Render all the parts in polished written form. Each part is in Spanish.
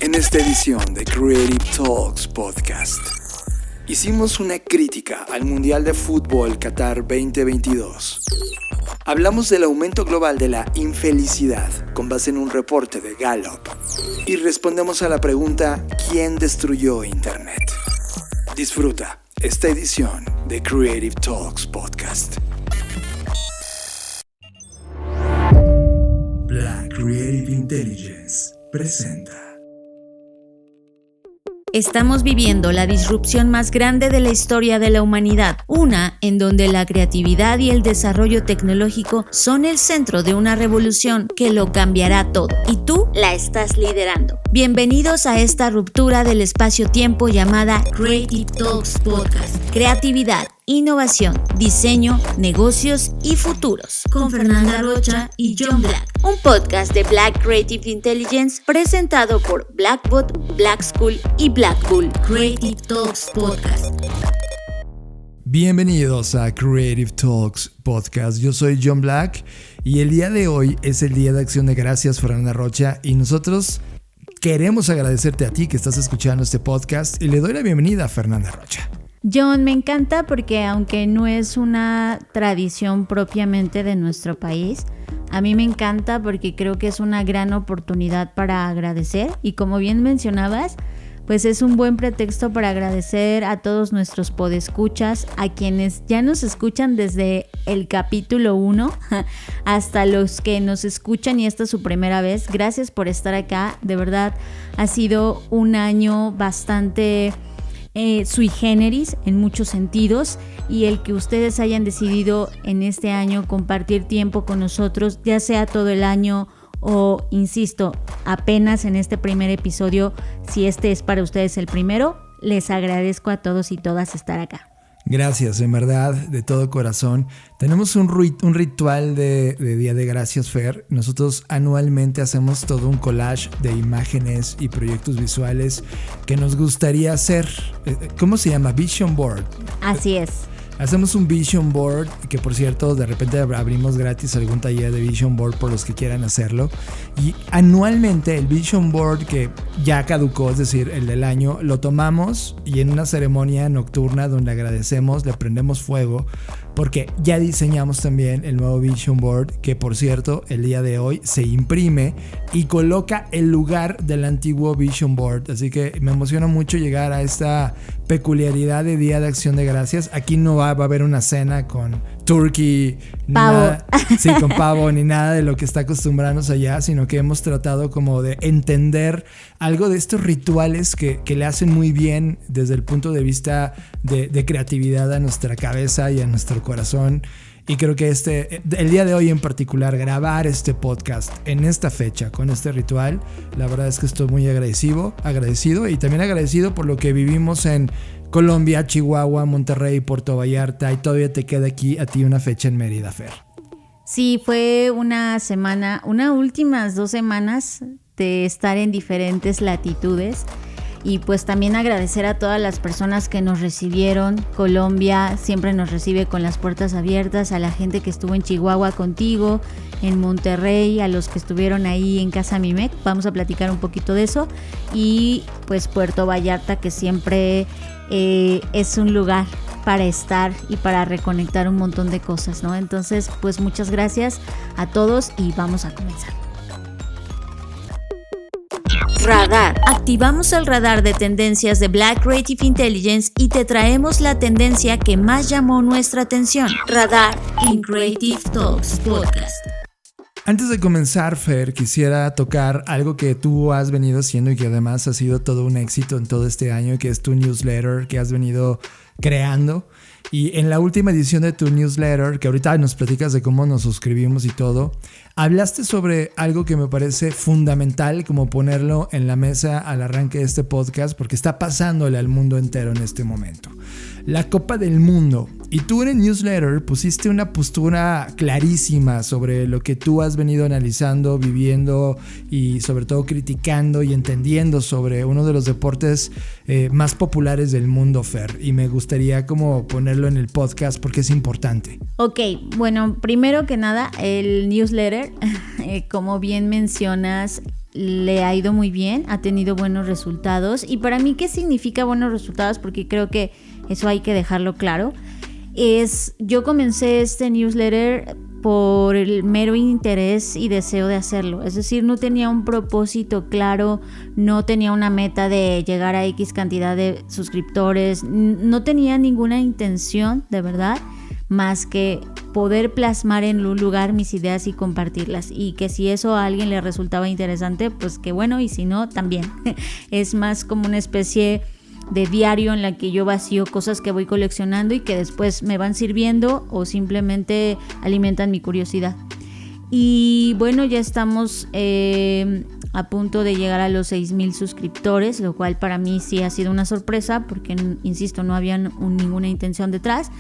En esta edición de Creative Talks Podcast, hicimos una crítica al Mundial de Fútbol Qatar 2022. Hablamos del aumento global de la infelicidad con base en un reporte de Gallup y respondemos a la pregunta ¿quién destruyó Internet? Disfruta esta edición de Creative Talks Podcast. Black Creative Intelligence presenta. Estamos viviendo la disrupción más grande de la historia de la humanidad, una en donde la creatividad y el desarrollo tecnológico son el centro de una revolución que lo cambiará todo, y tú la estás liderando. Bienvenidos a esta ruptura del espacio-tiempo llamada Creative Talks Podcast. Creatividad, innovación, diseño, negocios y futuros. Con Fernanda Rocha y John Black. Un podcast de Black Creative Intelligence presentado por Blackbot, Black School y Black Bull. Creative Talks Podcast. Bienvenidos a Creative Talks Podcast. Yo soy John Black y el día de hoy es el Día de Acción de Gracias, Fernanda Rocha, y nosotros queremos agradecerte a ti que estás escuchando este podcast y le doy la bienvenida a Fernanda Rocha. John, me encanta porque aunque no es una tradición propiamente de nuestro país, a mí me encanta porque creo que es una gran oportunidad para agradecer y como bien mencionabas, pues es un buen pretexto para agradecer a todos nuestros podescuchas, a quienes ya nos escuchan desde el capítulo 1 hasta los que nos escuchan y esta es su primera vez. Gracias por estar acá, de verdad ha sido un año bastante sui generis en muchos sentidos y el que ustedes hayan decidido en este año compartir tiempo con nosotros, ya sea todo el año o, insisto, apenas en este primer episodio, si este es para ustedes el primero, les agradezco a todos y todas estar acá. Gracias, en verdad, de todo corazón. Tenemos un ritual de Día de Gracias, Fer. Nosotros anualmente hacemos todo un collage de imágenes y proyectos visuales que nos gustaría hacer. ¿Cómo se llama? Vision Board. Así es. Hacemos un Vision Board, que por cierto, de repente abrimos gratis algún taller de Vision Board por los que quieran hacerlo. Y anualmente el Vision Board, que ya caducó, es decir, el del año, lo tomamos y en una ceremonia nocturna donde agradecemos, le prendemos fuego, porque ya diseñamos también el nuevo Vision Board, que por cierto, el día de hoy se imprime y coloca el lugar del antiguo Vision Board. Así que me emociona mucho llegar a esta peculiaridad de Día de Acción de Gracias. Aquí no va a haber una cena con turkey, pavo. Nada, sí, con pavo, ni nada de lo que está acostumbrándonos allá, sino que hemos tratado como de entender algo de estos rituales que le hacen muy bien desde el punto de vista de creatividad a nuestra cabeza y a nuestro corazón. Y creo que el día de hoy en particular, grabar este podcast en esta fecha, con este ritual, la verdad es que estoy muy agradecido y también agradecido por lo que vivimos en Colombia, Chihuahua, Monterrey, Puerto Vallarta, y todavía te queda aquí a ti una fecha en Mérida, Fer. Sí, fue unas últimas 2 semanas de estar en diferentes latitudes. Y pues también agradecer a todas las personas que nos recibieron. Colombia siempre nos recibe con las puertas abiertas, a la gente que estuvo en Chihuahua contigo, en Monterrey, a los que estuvieron ahí en Casa Mimec, vamos a platicar un poquito de eso. Y pues Puerto Vallarta, que siempre es un lugar para estar y para reconectar un montón de cosas, ¿no? Entonces, pues muchas gracias a todos y vamos a comenzar. Radar. Activamos el radar de tendencias de Black Creative Intelligence y te traemos la tendencia que más llamó nuestra atención. Radar en Creative Talks Podcast. Antes de comenzar, Fer, quisiera tocar algo que tú has venido haciendo y que además ha sido todo un éxito en todo este año, que es tu newsletter que has venido creando. Y en la última edición de tu newsletter, que ahorita nos platicas de cómo nos suscribimos y todo, hablaste sobre algo que me parece fundamental, como ponerlo en la mesa al arranque de este podcast, porque está pasándole al mundo entero en este momento. La Copa del Mundo. Y tú en el newsletter pusiste una postura clarísima sobre lo que tú has venido analizando, viviendo y sobre todo criticando y entendiendo sobre uno de los deportes más populares del mundo, Fer. Y me gustaría como ponerlo en el podcast porque es importante. Ok, bueno, primero que nada, el newsletter, como bien mencionas, le ha ido muy bien, ha tenido buenos resultados. Y para mí, ¿qué significa buenos resultados? Porque creo que eso hay que dejarlo claro. Yo comencé este newsletter por el mero interés y deseo de hacerlo. Es decir, no tenía un propósito claro, no tenía una meta de llegar a X cantidad de suscriptores, no tenía ninguna intención, de verdad, más que poder plasmar en un lugar mis ideas y compartirlas, y que si eso a alguien le resultaba interesante, pues qué bueno, y si no, también. Es más como una especie de diario en la que yo vacío cosas que voy coleccionando y que después me van sirviendo o simplemente alimentan mi curiosidad. Y bueno, ya estamos a punto de llegar a los 6,000 suscriptores, lo cual para mí sí ha sido una sorpresa porque, insisto, no había ninguna intención detrás.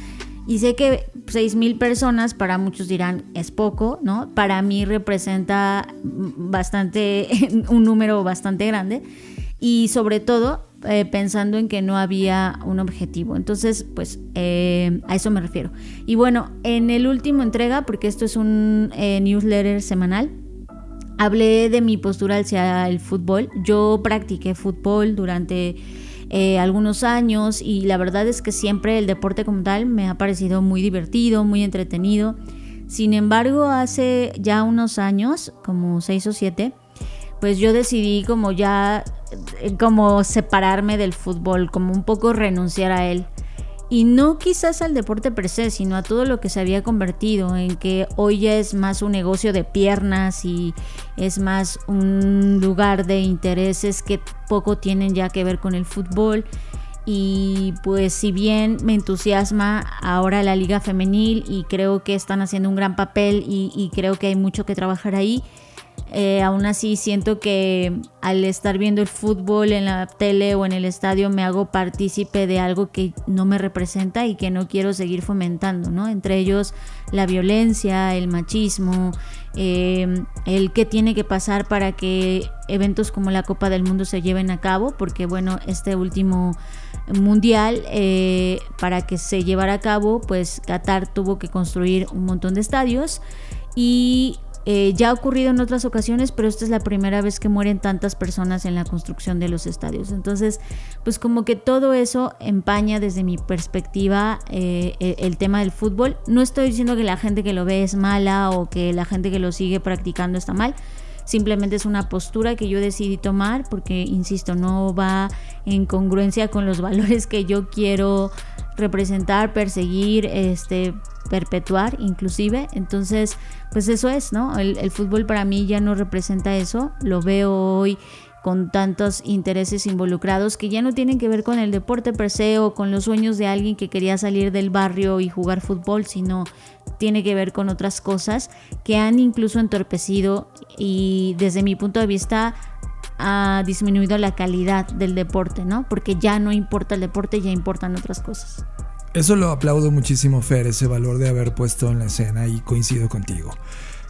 Y sé que 6,000 personas, para muchos dirán, es poco, ¿no? Para mí representa un número bastante grande. Y sobre todo, pensando en que no había un objetivo. Entonces, pues a eso me refiero. Y bueno, en el último entrega, porque esto es un newsletter semanal, hablé de mi postura hacia el fútbol. Yo practiqué fútbol durante algunos años, y la verdad es que siempre el deporte como tal me ha parecido muy divertido, muy entretenido. Sin embargo, hace ya unos años, como 6 o 7, pues yo decidí como separarme del fútbol, como un poco renunciar a él. Y no quizás al deporte per se, sino a todo lo que se había convertido, en que hoy ya es más un negocio de piernas y es más un lugar de intereses que poco tienen ya que ver con el fútbol. Y pues si bien me entusiasma ahora la liga femenil y creo que están haciendo un gran papel y creo que hay mucho que trabajar ahí, aún así siento que al estar viendo el fútbol en la tele o en el estadio me hago partícipe de algo que no me representa y que no quiero seguir fomentando, ¿no? Entre ellos la violencia, el machismo, el qué tiene que pasar para que eventos como la Copa del Mundo se lleven a cabo, porque bueno, este último mundial, para que se llevara a cabo, pues Qatar tuvo que construir un montón de estadios y ya ha ocurrido en otras ocasiones, pero esta es la primera vez que mueren tantas personas en la construcción de los estadios. Entonces, pues como que todo eso empaña desde mi perspectiva el tema del fútbol. No estoy diciendo que la gente que lo ve es mala o que la gente que lo sigue practicando está mal. Simplemente es una postura que yo decidí tomar porque, insisto, no va en congruencia con los valores que yo quiero representar, perseguir, perpetuar inclusive. Entonces, pues eso es, ¿no? El fútbol para mí ya no representa eso. Lo veo hoy con tantos intereses involucrados que ya no tienen que ver con el deporte per se o con los sueños de alguien que quería salir del barrio y jugar fútbol, sino tiene que ver con otras cosas que han incluso entorpecido y desde mi punto de vista ha disminuido la calidad del deporte, ¿no? Porque ya no importa el deporte, ya importan otras cosas. Eso lo aplaudo muchísimo, Fer, ese valor de haber puesto en la escena, y coincido contigo.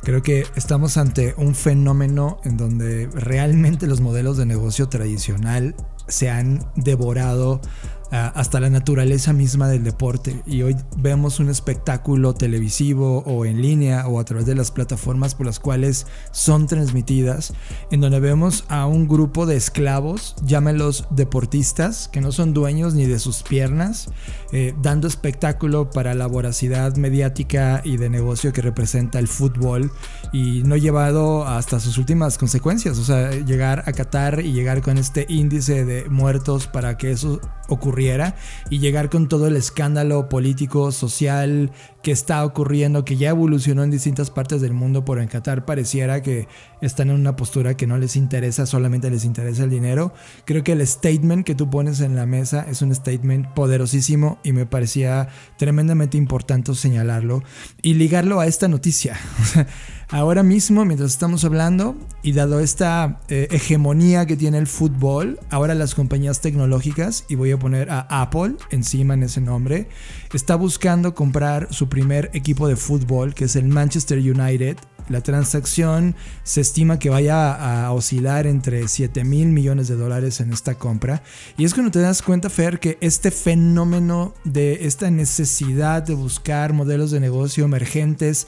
Creo que estamos ante un fenómeno en donde realmente los modelos de negocio tradicional se han devorado hasta la naturaleza misma del deporte, y hoy vemos un espectáculo televisivo o en línea o a través de las plataformas por las cuales son transmitidas, en donde vemos a un grupo de esclavos, llámelos deportistas, que no son dueños ni de sus piernas, dando espectáculo para la voracidad mediática y de negocio que representa el fútbol, y no llevado hasta sus últimas consecuencias, o sea, llegar a Qatar y llegar con este índice de muertos para que eso ocurriera, y llegar con todo el escándalo político, social que está ocurriendo, que ya evolucionó en distintas partes del mundo, pero en Qatar pareciera que están en una postura que no les interesa, solamente les interesa el dinero. Creo que el statement que tú pones en la mesa es un statement poderosísimo y me parecía tremendamente importante señalarlo y ligarlo a esta noticia. Ahora mismo, mientras estamos hablando, y dado esta hegemonía que tiene el fútbol, ahora las compañías tecnológicas, y voy a poner a Apple encima en ese nombre, está buscando comprar su primer equipo de fútbol, que es el Manchester United. La transacción se estima que vaya a oscilar entre $7,000 millones en esta compra. Y es cuando te das cuenta, Fer, que este fenómeno de esta necesidad de buscar modelos de negocio emergentes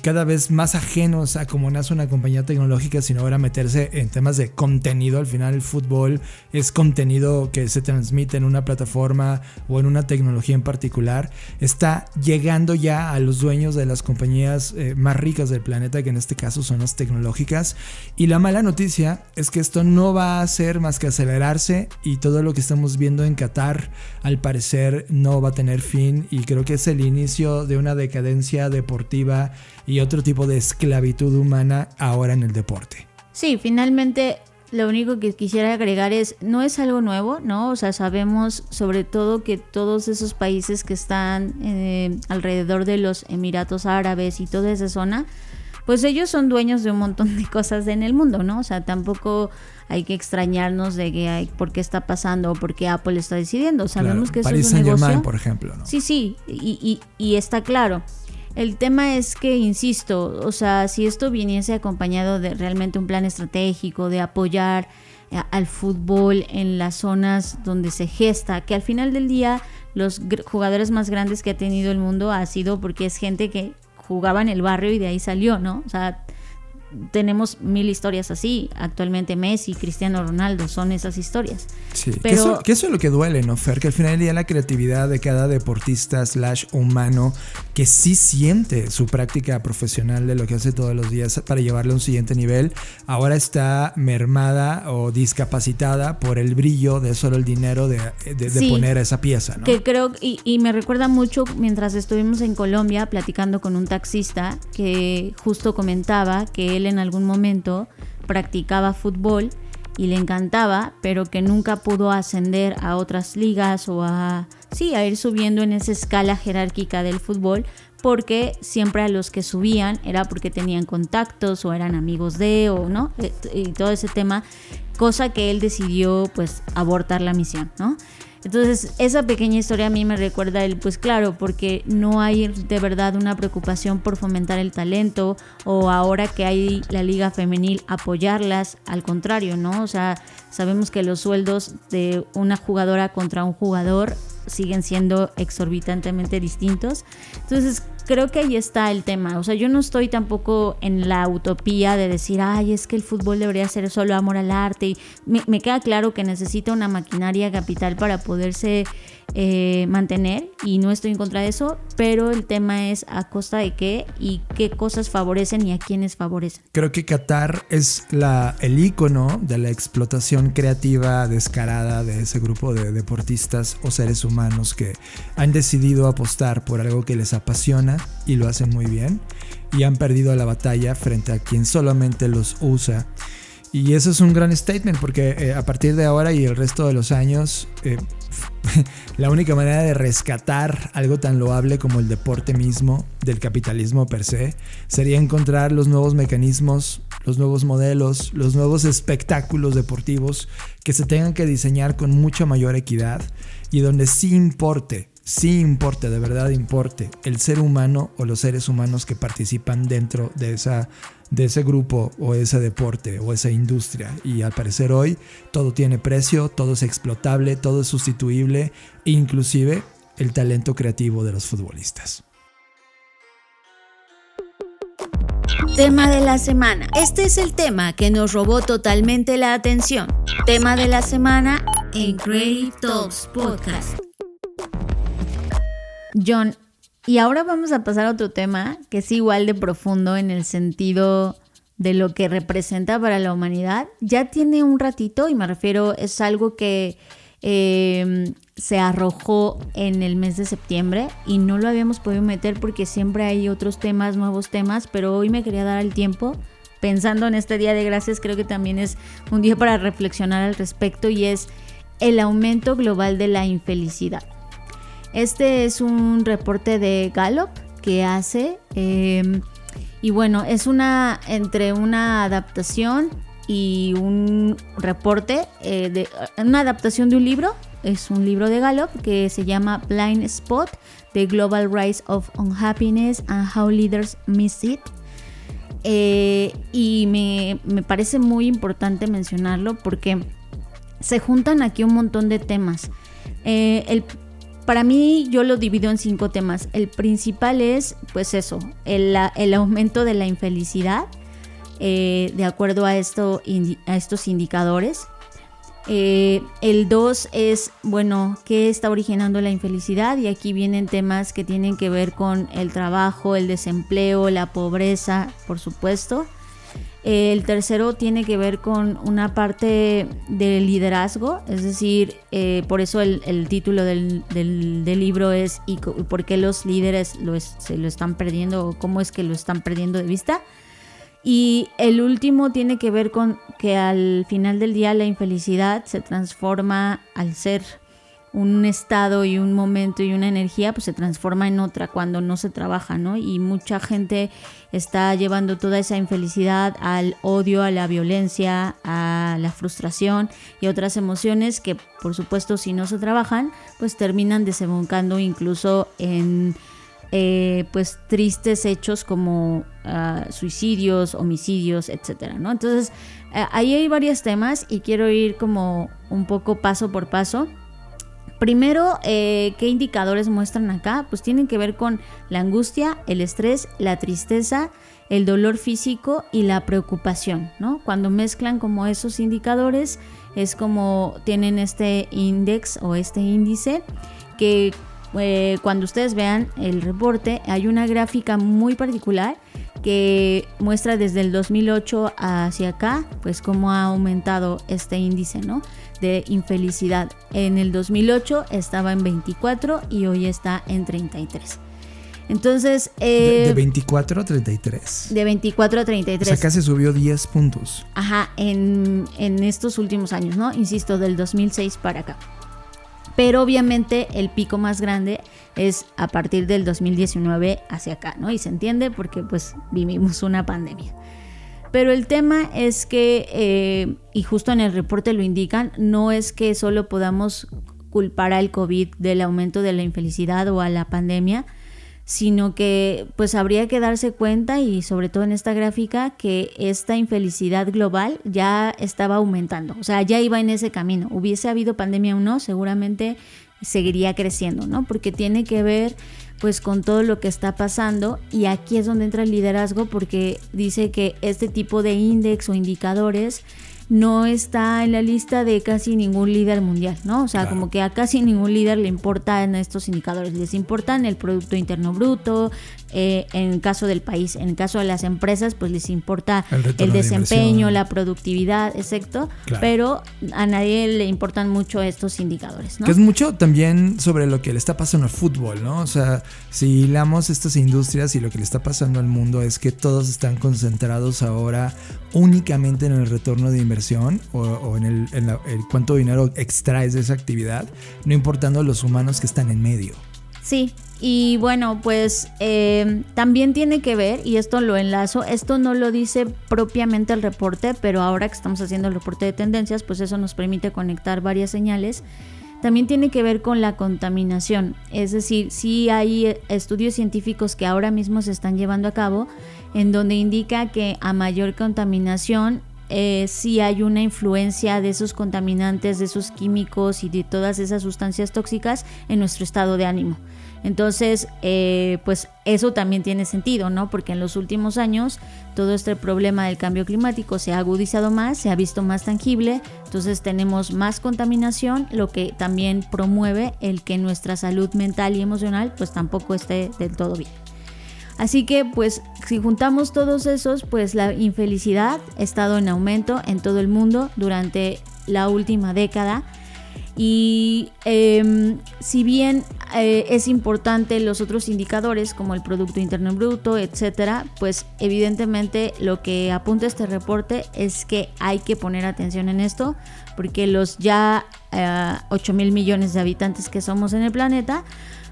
cada vez más ajenos a cómo nace una compañía tecnológica, sino ahora meterse en temas de contenido. Al final el fútbol es contenido que se transmite en una plataforma o en una tecnología en particular. Está llegando ya a los dueños de las compañías más ricas del planeta, que en este caso son las tecnológicas. Y la mala noticia es que esto no va a hacer más que acelerarse, y todo lo que estamos viendo en Qatar al parecer no va a tener fin, y creo que es el inicio de una decadencia deportiva y otro tipo de esclavitud humana ahora en el deporte. Sí, finalmente lo único que quisiera agregar es, no es algo nuevo, ¿no? O sea, sabemos sobre todo que todos esos países que están alrededor de los Emiratos Árabes y toda esa zona, pues ellos son dueños de un montón de cosas en el mundo, ¿no? O sea, tampoco hay que extrañarnos de que por qué está pasando o por qué Apple está decidiendo. Sabemos que eso Paris es un negocio. Saint-Germain, por ejemplo, ¿no? Sí, y está claro. El tema es que, insisto, o sea, si esto viniese acompañado de realmente un plan estratégico, de apoyar al fútbol en las zonas donde se gesta, que al final del día los jugadores más grandes que ha tenido el mundo ha sido porque es gente que jugaba en el barrio y de ahí salió, ¿no? O sea, tenemos 1000 historias así. Actualmente Messi, Cristiano Ronaldo son esas historias. Sí, pero que eso es lo que duele, ¿no, Fer? Que al final del día la creatividad de cada deportista / humano que sí siente su práctica profesional de lo que hace todos los días para llevarle a un siguiente nivel, ahora está mermada o discapacitada por el brillo de solo el dinero de sí, poner esa pieza, ¿no? Que creo, y me recuerda mucho mientras estuvimos en Colombia platicando con un taxista que justo comentaba que él en algún momento practicaba fútbol y le encantaba, pero que nunca pudo ascender a otras ligas o a ir subiendo en esa escala jerárquica del fútbol, porque siempre a los que subían era porque tenían contactos o eran amigos de, o no, y todo ese tema, cosa que él decidió pues abortar la misión, ¿no? Entonces esa pequeña historia a mí me recuerda pues claro, porque no hay de verdad una preocupación por fomentar el talento, o ahora que hay la liga femenil apoyarlas, al contrario, ¿no? O sea, sabemos que los sueldos de una jugadora contra un jugador siguen siendo exorbitantemente distintos. Entonces creo que ahí está el tema. O sea, yo no estoy tampoco en la utopía de decir, ay, es que el fútbol debería ser solo amor al arte, y me queda claro que necesita una maquinaria capital para poderse mantener, y no estoy en contra de eso, pero el tema es a costa de qué y qué cosas favorecen y a quiénes favorecen. Creo que Qatar es el ícono de la explotación creativa descarada de ese grupo de deportistas o seres humanos que han decidido apostar por algo que les apasiona y lo hacen muy bien, y han perdido la batalla frente a quien solamente los usa. Y eso es un gran statement, porque a partir de ahora y el resto de los años, la única manera de rescatar algo tan loable como el deporte mismo del capitalismo per se sería encontrar los nuevos mecanismos, los nuevos modelos, los nuevos espectáculos deportivos que se tengan que diseñar con mucha mayor equidad, y donde sí importe, de verdad importe el ser humano o los seres humanos que participan dentro de ese grupo o ese deporte o esa industria. Y al parecer hoy todo tiene precio, todo es explotable, todo es sustituible, inclusive el talento creativo de los futbolistas. Tema de la semana. Este es el tema que nos robó totalmente la atención. Tema de la semana en Creative Talks Podcast. John, y ahora vamos a pasar a otro tema que es igual de profundo en el sentido de lo que representa para la humanidad. Ya tiene un ratito, y me refiero, es algo que se arrojó en el mes de septiembre y no lo habíamos podido meter porque siempre hay otros temas, nuevos temas, pero hoy me quería dar el tiempo pensando en este Día de Gracias. Creo que también es un día para reflexionar al respecto, y es el aumento global de la infelicidad. Este es un reporte de Gallup que hace, y bueno, es entre una adaptación y un reporte, una adaptación de un libro. Es un libro de Gallup que se llama Blind Spot: The Global Rise of Unhappiness and How Leaders Miss It. Y me parece muy importante mencionarlo porque se juntan aquí un montón de temas. para mí yo lo divido en 5 temas. El principal es, pues eso, el aumento de la infelicidad, de acuerdo a estos indicadores. El 2 es, bueno, ¿qué está originando la infelicidad? Y aquí vienen temas que tienen que ver con el trabajo, el desempleo, la pobreza, por supuesto. El tercero tiene que ver con una parte de liderazgo, es decir, por eso el título del libro es ¿y por qué los líderes se lo están perdiendo o cómo es que lo están perdiendo de vista? Y el último tiene que ver con que al final del día la infelicidad se transforma, al ser un estado y un momento y una energía, pues se transforma en otra cuando no se trabaja, ¿no? Y mucha gente está llevando toda esa infelicidad al odio, a la violencia, a la frustración y otras emociones que, por supuesto, si no se trabajan, pues terminan desembocando incluso en pues tristes hechos como suicidios, homicidios, etcétera, ¿no? Entonces ahí hay varios temas y quiero ir como un poco paso por paso. Primero, ¿qué indicadores muestran acá? Pues tienen que ver con la angustia, el estrés, la tristeza, el dolor físico y la preocupación, ¿no? Cuando mezclan como esos indicadores es como tienen este índice o este índice que cuando ustedes vean el reporte hay una gráfica muy particular que muestra desde el 2008 hacia acá pues cómo ha aumentado este índice, ¿no?, de infelicidad. En el 2008 estaba en 24 y hoy está en 33. Entonces de 24 a 33. De 24 a 33. O sea, casi subió 10 puntos. Ajá, en estos últimos años, ¿no? Insisto, del 2006 para acá. Pero obviamente el pico más grande es a partir del 2019 hacia acá, ¿no? Y se entiende porque pues vivimos una pandemia. Pero el tema es que, y justo en el reporte lo indican, no es que solo podamos culpar al COVID del aumento de la infelicidad o a la pandemia, sino que pues habría que darse cuenta, y sobre todo en esta gráfica, que esta infelicidad global ya estaba aumentando, o sea, ya iba en ese camino. Hubiese habido pandemia o no, seguramente seguiría creciendo, ¿no? Porque tiene que ver pues con todo lo que está pasando, y aquí es donde entra el liderazgo, porque dice que este tipo de índice o indicadores no está en la lista de casi ningún líder mundial, ¿no? O sea, claro, como que a casi ningún líder le importan estos indicadores, les importan el Producto Interno Bruto, en el caso del país, en el caso de las empresas, pues les importa el desempeño, la productividad, exacto, claro, pero a nadie le importan mucho estos indicadores, ¿no? Que es mucho también sobre lo que le está pasando al fútbol, ¿no? O sea, si hilamos estas industrias y lo que le está pasando al mundo es que todos están concentrados ahora únicamente en el retorno de inversión o en el cuánto dinero extraes de esa actividad, no importando los humanos que están en medio. Sí, y bueno, pues también tiene que ver, y esto lo enlazo, esto no lo dice propiamente el reporte, pero ahora que estamos haciendo el reporte de tendencias, pues eso nos permite conectar varias señales. También tiene que ver con la contaminación, es decir, sí hay estudios científicos que ahora mismo se están llevando a cabo en donde indica que a mayor contaminación sí hay una influencia de esos contaminantes, de esos químicos y de todas esas sustancias tóxicas en nuestro estado de ánimo. Entonces, pues eso también tiene sentido, ¿no? Porque en los últimos años todo este problema del cambio climático se ha agudizado más, se ha visto más tangible, entonces tenemos más contaminación, lo que también promueve el que nuestra salud mental y emocional pues tampoco esté del todo bien. Así que pues si juntamos todos esos, pues la infelicidad ha estado en aumento en todo el mundo durante la última década. Y si bien es importante los otros indicadores como el Producto Interno Bruto, etcétera, pues evidentemente lo que apunta este reporte es que hay que poner atención en esto, porque los ya 8,000 millones de habitantes que somos en el planeta,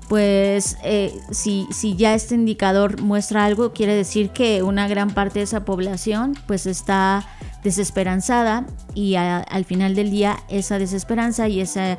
pues si ya este indicador muestra algo, quiere decir que una gran parte de esa población pues está desesperanzada y al final del día esa desesperanza y esa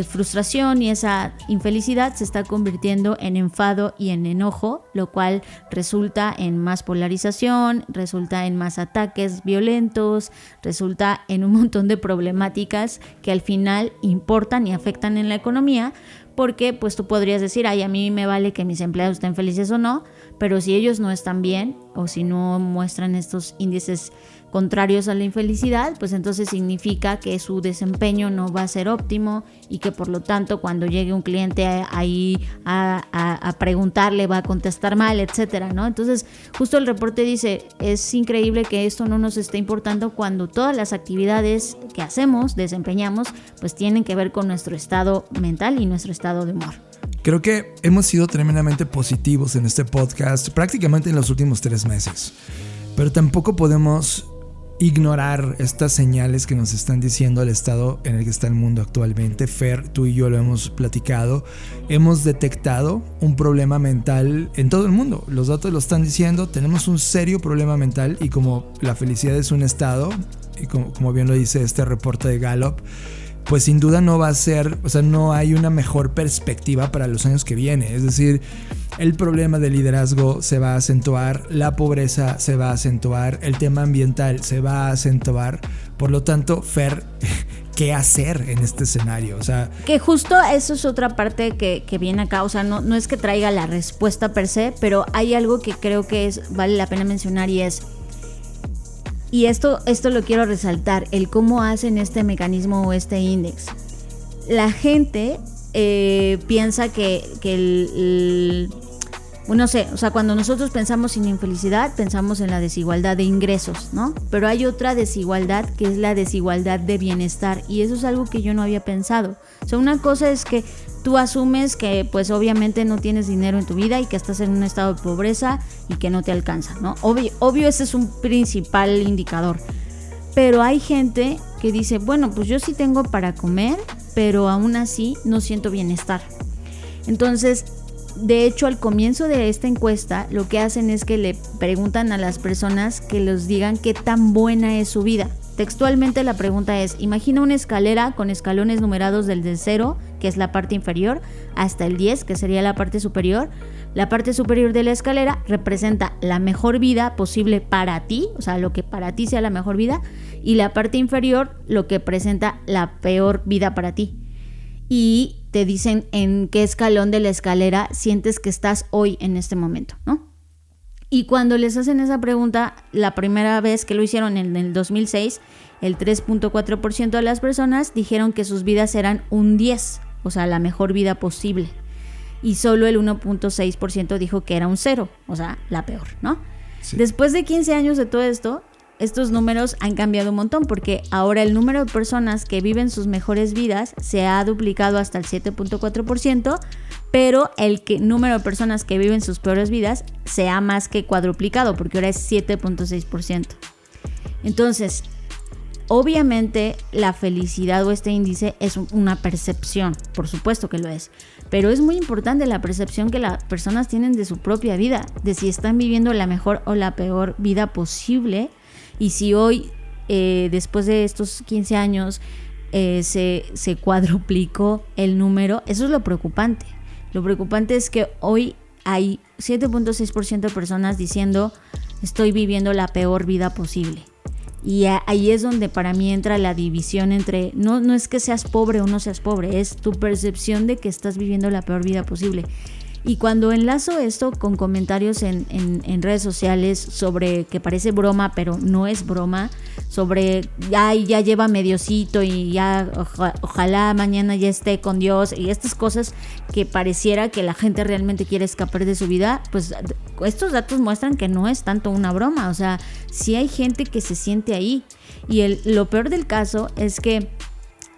frustración y esa infelicidad se está convirtiendo en enfado y en enojo, lo cual resulta en más polarización, resulta en más ataques violentos, resulta en un montón de problemáticas que al final importan y afectan en la economía, porque pues tú podrías decir, ay, a mí me vale que mis empleados estén felices o no, pero si ellos no están bien o si no muestran estos índices contrarios a la infelicidad, pues entonces significa que su desempeño no va a ser óptimo y que por lo tanto cuando llegue un cliente ahí a preguntarle va a contestar mal, etcétera, ¿no? Entonces justo el reporte dice, es increíble que esto no nos esté importando cuando todas las actividades que hacemos, desempeñamos, pues tienen que ver con nuestro estado mental y nuestro estado de humor. Creo que hemos sido tremendamente positivos en este podcast prácticamente en los últimos 3 meses, pero tampoco podemos ignorar estas señales que nos están diciendo el estado en el que está el mundo actualmente. Fer, tú y yo lo hemos platicado, hemos detectado un problema mental en todo el mundo, los datos lo están diciendo, tenemos un serio problema mental y como la felicidad es un estado, y como bien lo dice este reporte de Gallup, pues sin duda no va a ser, o sea, no hay una mejor perspectiva para los años que vienen. Es decir, el problema del liderazgo se va a acentuar, la pobreza se va a acentuar, el tema ambiental se va a acentuar. Por lo tanto, Fer, ¿qué hacer en este escenario? O sea, que justo eso es otra parte que viene acá. O sea, no es que traiga la respuesta per se, pero hay algo que creo que vale la pena mencionar y esto lo quiero resaltar, el cómo hacen este mecanismo o este índice. La gente piensa que no sé, o sea, cuando nosotros pensamos en infelicidad, pensamos en la desigualdad de ingresos, ¿no? Pero hay otra desigualdad que es la desigualdad de bienestar y eso es algo que yo no había pensado. O sea, una cosa es que tú asumes que pues obviamente no tienes dinero en tu vida y que estás en un estado de pobreza y que no te alcanza, ¿no? Obvio ese es un principal indicador. Pero hay gente que dice, bueno, pues yo sí tengo para comer, pero aún así no siento bienestar. Entonces, de hecho, al comienzo de esta encuesta, lo que hacen es que le preguntan a las personas que les digan qué tan buena es su vida. Textualmente la pregunta es, imagina una escalera con escalones numerados del 0, que es la parte inferior, hasta el 10, que sería la parte superior. La parte superior de la escalera representa la mejor vida posible para ti, o sea, lo que para ti sea la mejor vida, y la parte inferior lo que presenta la peor vida para ti. Y te dicen en qué escalón de la escalera sientes que estás hoy en este momento, ¿no? Y cuando les hacen esa pregunta, la primera vez que lo hicieron en el 2006, el 3.4% de las personas dijeron que sus vidas eran un 10, o sea, la mejor vida posible. Y solo el 1.6% dijo que era un 0, o sea, la peor, ¿no? Sí. Después de 15 años de todo esto, estos números han cambiado un montón porque ahora el número de personas que viven sus mejores vidas se ha duplicado hasta el 7.4%, pero el número de personas que viven sus peores vidas se ha más que cuadruplicado porque ahora es 7.6%. Entonces, obviamente la felicidad o este índice es una percepción, por supuesto que lo es, pero es muy importante la percepción que las personas tienen de su propia vida, de si están viviendo la mejor o la peor vida posible. Y si hoy, después de estos 15 años, se cuadruplicó el número, eso es lo preocupante. Lo preocupante es que hoy hay 7.6% de personas diciendo estoy viviendo la peor vida posible. Y ahí es donde para mí entra la división entre, no es que seas pobre o no seas pobre, es tu percepción de que estás viviendo la peor vida posible. Y cuando enlazo esto con comentarios en redes sociales sobre que parece broma, pero no es broma, sobre ya lleva mediocito y ya ojalá mañana ya esté con Dios y estas cosas que pareciera que la gente realmente quiere escapar de su vida, pues estos datos muestran que no es tanto una broma. O sea, sí hay gente que se siente ahí. Y lo peor del caso es que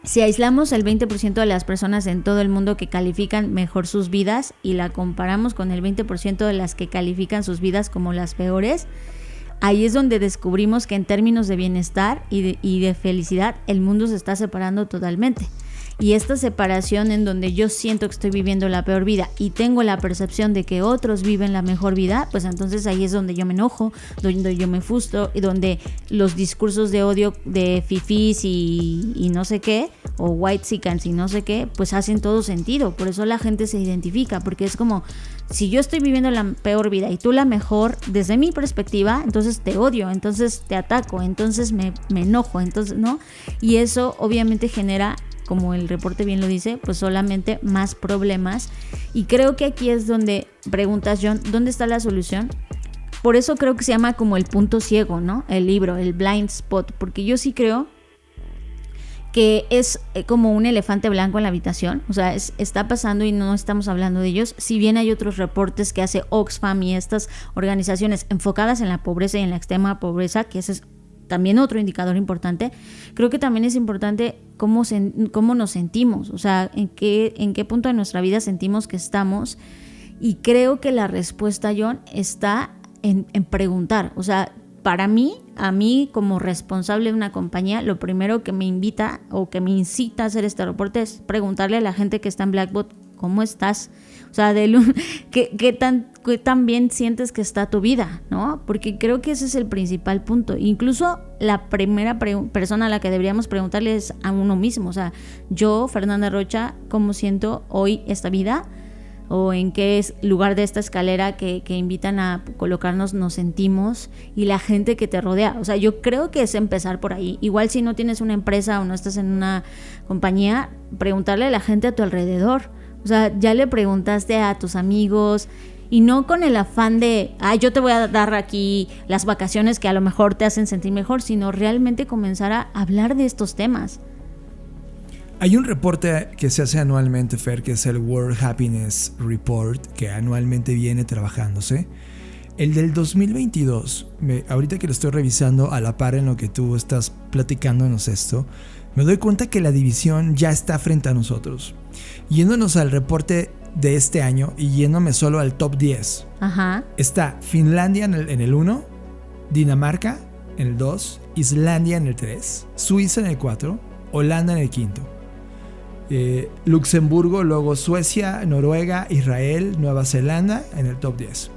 si aislamos el 20% de las personas en todo el mundo que califican mejor sus vidas y la comparamos con el 20% de las que califican sus vidas como las peores, ahí es donde descubrimos que en términos de bienestar y de felicidad el mundo se está separando totalmente. Y esta separación en donde yo siento que estoy viviendo la peor vida y tengo la percepción de que otros viven la mejor vida, pues entonces ahí es donde yo me enojo, donde yo me frustro y donde los discursos de odio de fifís y no sé qué, o whitexicans y no sé qué, pues hacen todo sentido. Por eso la gente se identifica, porque es como, si yo estoy viviendo la peor vida y tú la mejor, desde mi perspectiva, entonces te odio, entonces te ataco, entonces me enojo, entonces, ¿no? Y eso obviamente genera, como el reporte bien lo dice, pues solamente más problemas. Y creo que aquí es donde preguntas, John, ¿dónde está la solución? Por eso creo que se llama como el punto ciego, ¿no? El libro, el blind spot, porque yo sí creo que es como un elefante blanco en la habitación, o sea, está pasando y no estamos hablando de ellos. Si bien hay otros reportes que hace Oxfam y estas organizaciones enfocadas en la pobreza y en la extrema pobreza, que ese es también otro indicador importante, creo que también es importante cómo nos sentimos, o sea, en qué punto de nuestra vida sentimos que estamos. Y creo que la respuesta, John, está en preguntar, o sea, para mí, a mí como responsable de una compañía, lo primero que me invita o que me incita a hacer este reporte es preguntarle a la gente que está en Blackbaud, ¿cómo estás? O sea, ¿qué tan bien sientes que está tu vida? ¿No? Porque creo que ese es el principal punto. Incluso la primera persona a la que deberíamos preguntarle es a uno mismo. O sea, yo, Fernanda Rocha, ¿cómo siento hoy esta vida? O en qué lugar de esta escalera que invitan a colocarnos nos sentimos, y la gente que te rodea. O sea, yo creo que es empezar por ahí. Igual si no tienes una empresa o no estás en una compañía, preguntarle a la gente a tu alrededor. O sea, ya le preguntaste a tus amigos, y no con el afán de, yo te voy a dar aquí las vacaciones que a lo mejor te hacen sentir mejor, sino realmente comenzar a hablar de estos temas. Hay un reporte que se hace anualmente, Fer, que es el World Happiness Report, que anualmente viene trabajándose. El del 2022, ahorita que lo estoy revisando a la par en lo que tú estás platicándonos esto, me doy cuenta que la división ya está frente a nosotros. Yéndonos al reporte de este año y yéndome solo al top 10. Ajá. Está Finlandia en el 1, Dinamarca en el 2, Islandia en el 3, Suiza en el 4, Holanda en el 5. Luxemburgo, luego Suecia, Noruega, Israel, Nueva Zelanda en el top 10.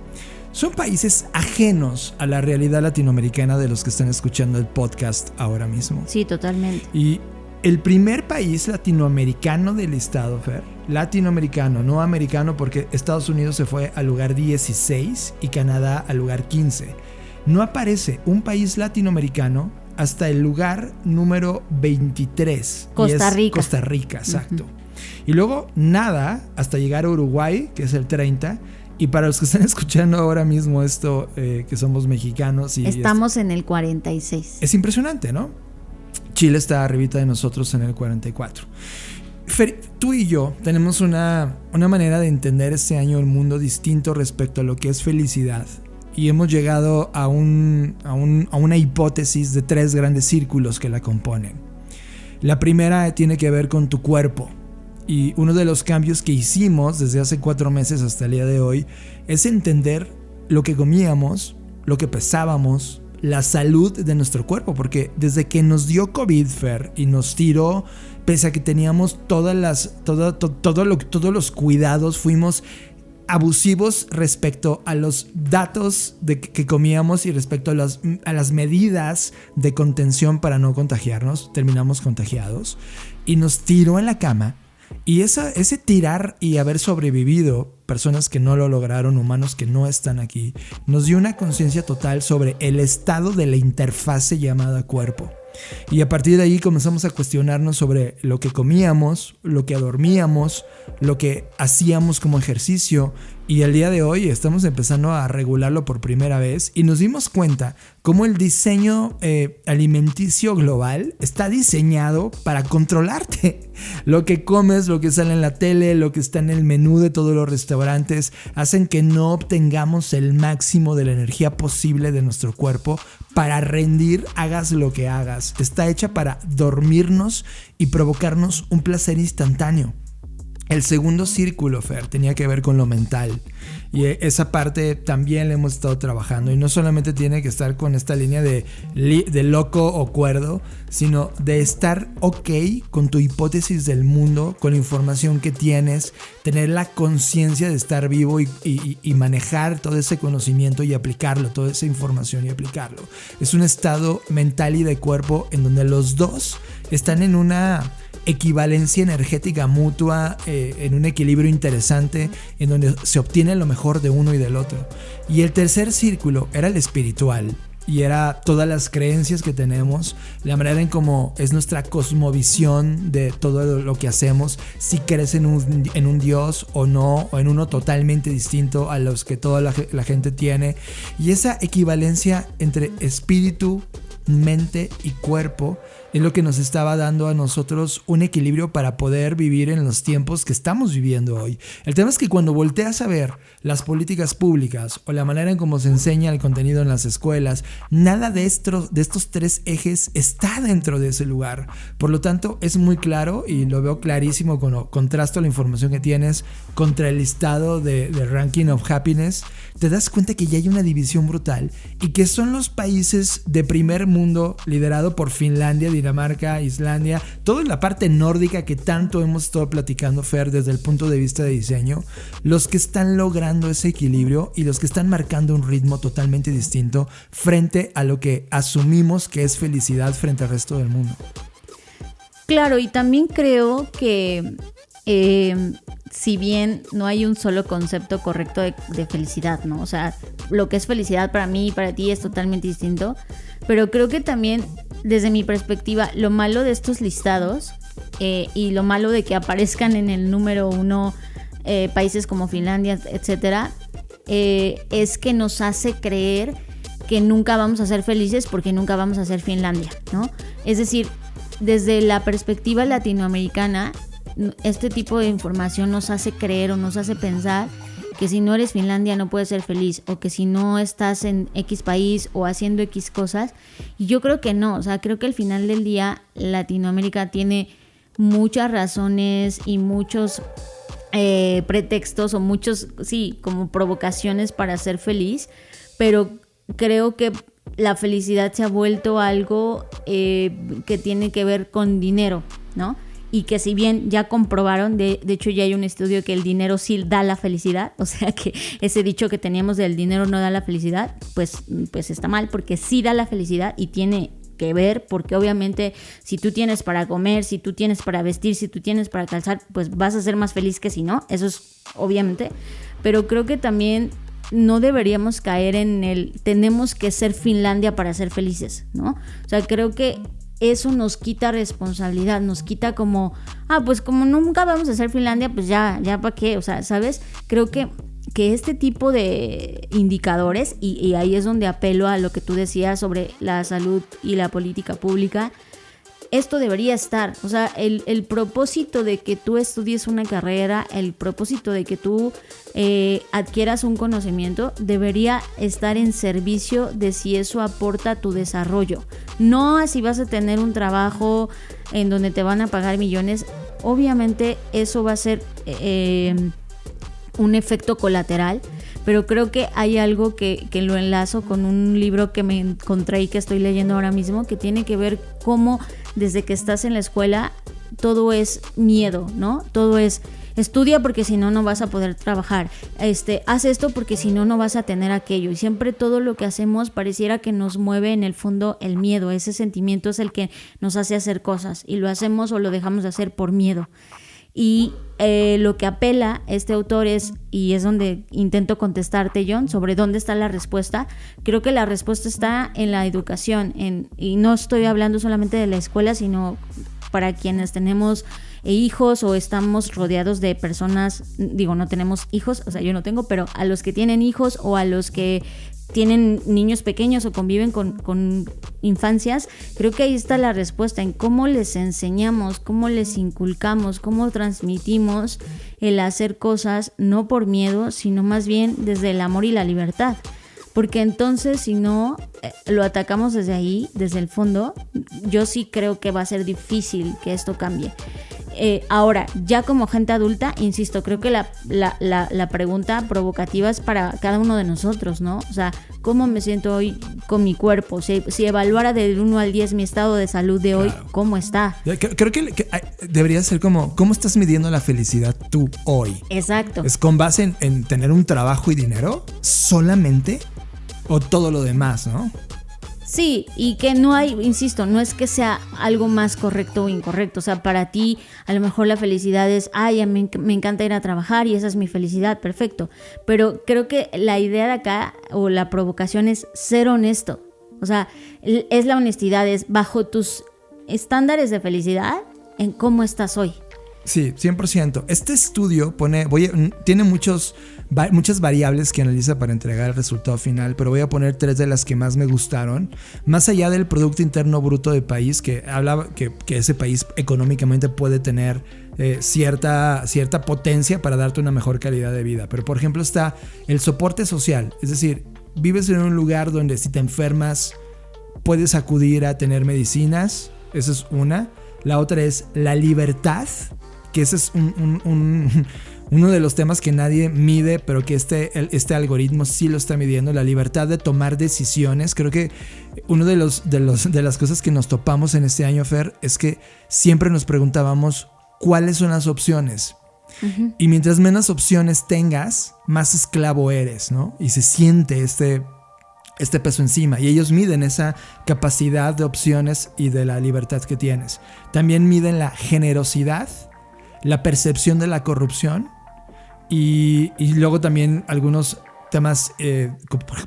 Son países ajenos a la realidad latinoamericana de los que están escuchando el podcast ahora mismo. Sí, totalmente. Y el primer país latinoamericano del listado, Fer, latinoamericano, no americano, porque Estados Unidos se fue al lugar 16 y Canadá al lugar 15. No aparece un país latinoamericano hasta el lugar número 23. Costa Rica. Costa Rica, exacto. Y luego nada hasta llegar a Uruguay, que es el 30. Y para los que están escuchando ahora mismo esto, que somos mexicanos. Estamos en el 46. Es impresionante, ¿no? Chile está arribita de nosotros en el 44. Fer, tú y yo tenemos una manera de entender este año el mundo distinto respecto a lo que es felicidad. Y hemos llegado a una hipótesis de 3 grandes círculos que la componen. La primera tiene que ver con tu cuerpo. Y uno de los cambios que hicimos desde hace 4 meses hasta el día de hoy es entender lo que comíamos, lo que pesábamos, la salud de nuestro cuerpo. Porque desde que nos dio COVID, Fer, y nos tiró, pese a que teníamos todos los cuidados, fuimos abusivos respecto a los datos que comíamos y respecto a las medidas de contención para no contagiarnos. Terminamos contagiados y nos tiró en la cama. Y ese tirar y haber sobrevivido, personas que no lo lograron, humanos que no están aquí, nos dio una conciencia total sobre el estado de la interfase llamada cuerpo. Y a partir de ahí comenzamos a cuestionarnos sobre lo que comíamos, lo que dormíamos, lo que hacíamos como ejercicio. Y el día de hoy estamos empezando a regularlo por primera vez y nos dimos cuenta cómo el diseño alimenticio global está diseñado para controlarte. Lo que comes, lo que sale en la tele, lo que está en el menú de todos los restaurantes hacen que no obtengamos el máximo de la energía posible de nuestro cuerpo para rendir, hagas lo que hagas. Está hecha para dormirnos y provocarnos un placer instantáneo. El segundo círculo, Fer, tenía que ver con lo mental. Y esa parte también la hemos estado trabajando. Y no solamente tiene que estar con esta línea de loco o cuerdo, sino de estar ok con tu hipótesis del mundo, con la información que tienes, tener la conciencia de estar vivo y manejar todo ese conocimiento y aplicarlo, toda esa información y aplicarlo. Es un estado mental y de cuerpo en donde los dos están en una equivalencia energética mutua, en un equilibrio interesante, en donde se obtiene lo mejor de uno y del otro. Y el tercer círculo era el espiritual, y era todas las creencias que tenemos, la manera en cómo es nuestra cosmovisión de todo lo que hacemos, si crees en un Dios o no, o en uno totalmente distinto a los que toda la gente tiene. Y esa equivalencia entre espíritu, mente y cuerpo es lo que nos estaba dando a nosotros un equilibrio para poder vivir en los tiempos que estamos viviendo hoy. El tema es que cuando volteas a ver las políticas públicas o la manera en cómo se enseña el contenido en las escuelas, nada de estos tres ejes está dentro de ese lugar. Por lo tanto, es muy claro, y lo veo clarísimo cuando contrasto la información que tienes contra el listado de Ranking of Happiness. Te das cuenta que ya hay una división brutal y que son los países de primer mundo liderado por Finlandia, Dinamarca, Islandia, toda la parte nórdica que tanto hemos estado platicando, Fer, desde el punto de vista de diseño, los que están logrando ese equilibrio y los que están marcando un ritmo totalmente distinto frente a lo que asumimos que es felicidad frente al resto del mundo. Claro, y también creo que si bien no hay un solo concepto correcto de felicidad, ¿no? O sea, lo que es felicidad para mí y para ti es totalmente distinto, pero creo que también, desde mi perspectiva, lo malo de estos listados y lo malo de que aparezcan en el número 1 países como Finlandia, etcétera, es que nos hace creer que nunca vamos a ser felices porque nunca vamos a ser Finlandia, ¿no? Es decir, desde la perspectiva latinoamericana, este tipo de información nos hace creer o nos hace pensar que si no eres Finlandia no puedes ser feliz, o que si no estás en X país o haciendo X cosas. Y yo creo que no, o sea, creo que al final del día Latinoamérica tiene muchas razones y muchos pretextos o muchos, sí, como provocaciones para ser feliz, pero creo que la felicidad se ha vuelto algo que tiene que ver con dinero, ¿no? Y que si bien ya comprobaron, de hecho ya hay un estudio que el dinero sí da la felicidad, o sea que ese dicho que teníamos del dinero no da la felicidad, pues está mal, porque sí da la felicidad y tiene que ver, porque obviamente si tú tienes para comer, si tú tienes para vestir, si tú tienes para calzar, pues vas a ser más feliz que si no, eso es obviamente, pero creo que también no deberíamos caer en tenemos que ser Finlandia para ser felices, ¿no? O sea, creo que eso nos quita responsabilidad, nos quita como, pues como nunca vamos a ser Finlandia, pues ya para qué, o sea, ¿sabes? Creo que este tipo de indicadores, y ahí es donde apelo a lo que tú decías sobre la salud y la política pública, esto debería estar, o sea, el propósito de que tú estudies una carrera, el propósito de que tú adquieras un conocimiento, debería estar en servicio de si eso aporta a tu desarrollo. No así vas a tener un trabajo en donde te van a pagar millones. Obviamente eso va a ser un efecto colateral, pero creo que hay algo que lo enlazo con un libro que me encontré y que estoy leyendo ahora mismo, que tiene que ver cómo desde que estás en la escuela todo es miedo, ¿no? Todo es estudia porque si no, no vas a poder trabajar, haz esto porque si no, no vas a tener aquello, y siempre todo lo que hacemos pareciera que nos mueve en el fondo el miedo. Ese sentimiento es el que nos hace hacer cosas y lo hacemos o lo dejamos de hacer por miedo. Y lo que apela este autor y es donde intento contestarte, John, sobre dónde está la respuesta. Creo que la respuesta está en la educación, y no estoy hablando solamente de la escuela, sino para quienes tenemos hijos o estamos rodeados de personas, digo, no tenemos hijos, o sea, yo no tengo, pero a los que tienen hijos o a los que tienen niños pequeños o conviven con infancias, creo que ahí está la respuesta, en cómo les enseñamos, cómo les inculcamos, cómo transmitimos el hacer cosas no por miedo, sino más bien desde el amor y la libertad. Porque entonces, si no lo atacamos desde ahí, desde el fondo, yo sí creo que va a ser difícil que esto cambie. Ahora, ya como gente adulta, insisto, creo que la pregunta provocativa es para cada uno de nosotros, ¿no? O sea, ¿cómo me siento hoy con mi cuerpo? Si evaluara del 1 al 10 mi estado de salud de hoy, ¿cómo está? Creo que debería ser como, ¿cómo estás midiendo la felicidad tú hoy? Exacto. ¿Es con base en tener un trabajo y dinero solamente? ¿O todo lo demás, no? Sí, y que no hay, insisto, no es que sea algo más correcto o incorrecto. O sea, para ti a lo mejor la felicidad es, ay, a mí me encanta ir a trabajar y esa es mi felicidad, perfecto. Pero creo que la idea de acá o la provocación es ser honesto. O sea, es la honestidad, es bajo tus estándares de felicidad en cómo estás hoy. Sí, 100%. Este estudio tiene muchas variables que analiza para entregar el resultado final, pero voy a poner 3 de las que más me gustaron. Más allá del Producto Interno Bruto del país, que hablaba que ese país económicamente puede tener cierta potencia para darte una mejor calidad de vida. Pero por ejemplo está el soporte social, es decir, vives en un lugar donde si te enfermas puedes acudir a tener medicinas, esa es una. La otra es la libertad, que ese es uno de los temas que nadie mide, pero que este algoritmo sí lo está midiendo, la libertad de tomar decisiones. Creo que uno de las cosas que nos topamos en este año, Fer, es que siempre nos preguntábamos cuáles son las opciones. Uh-huh. Y mientras menos opciones tengas, más esclavo eres, ¿no? Y se siente este peso encima, y ellos miden esa capacidad de opciones y de la libertad que tienes. También miden la generosidad, la percepción de la corrupción y luego también algunos temas,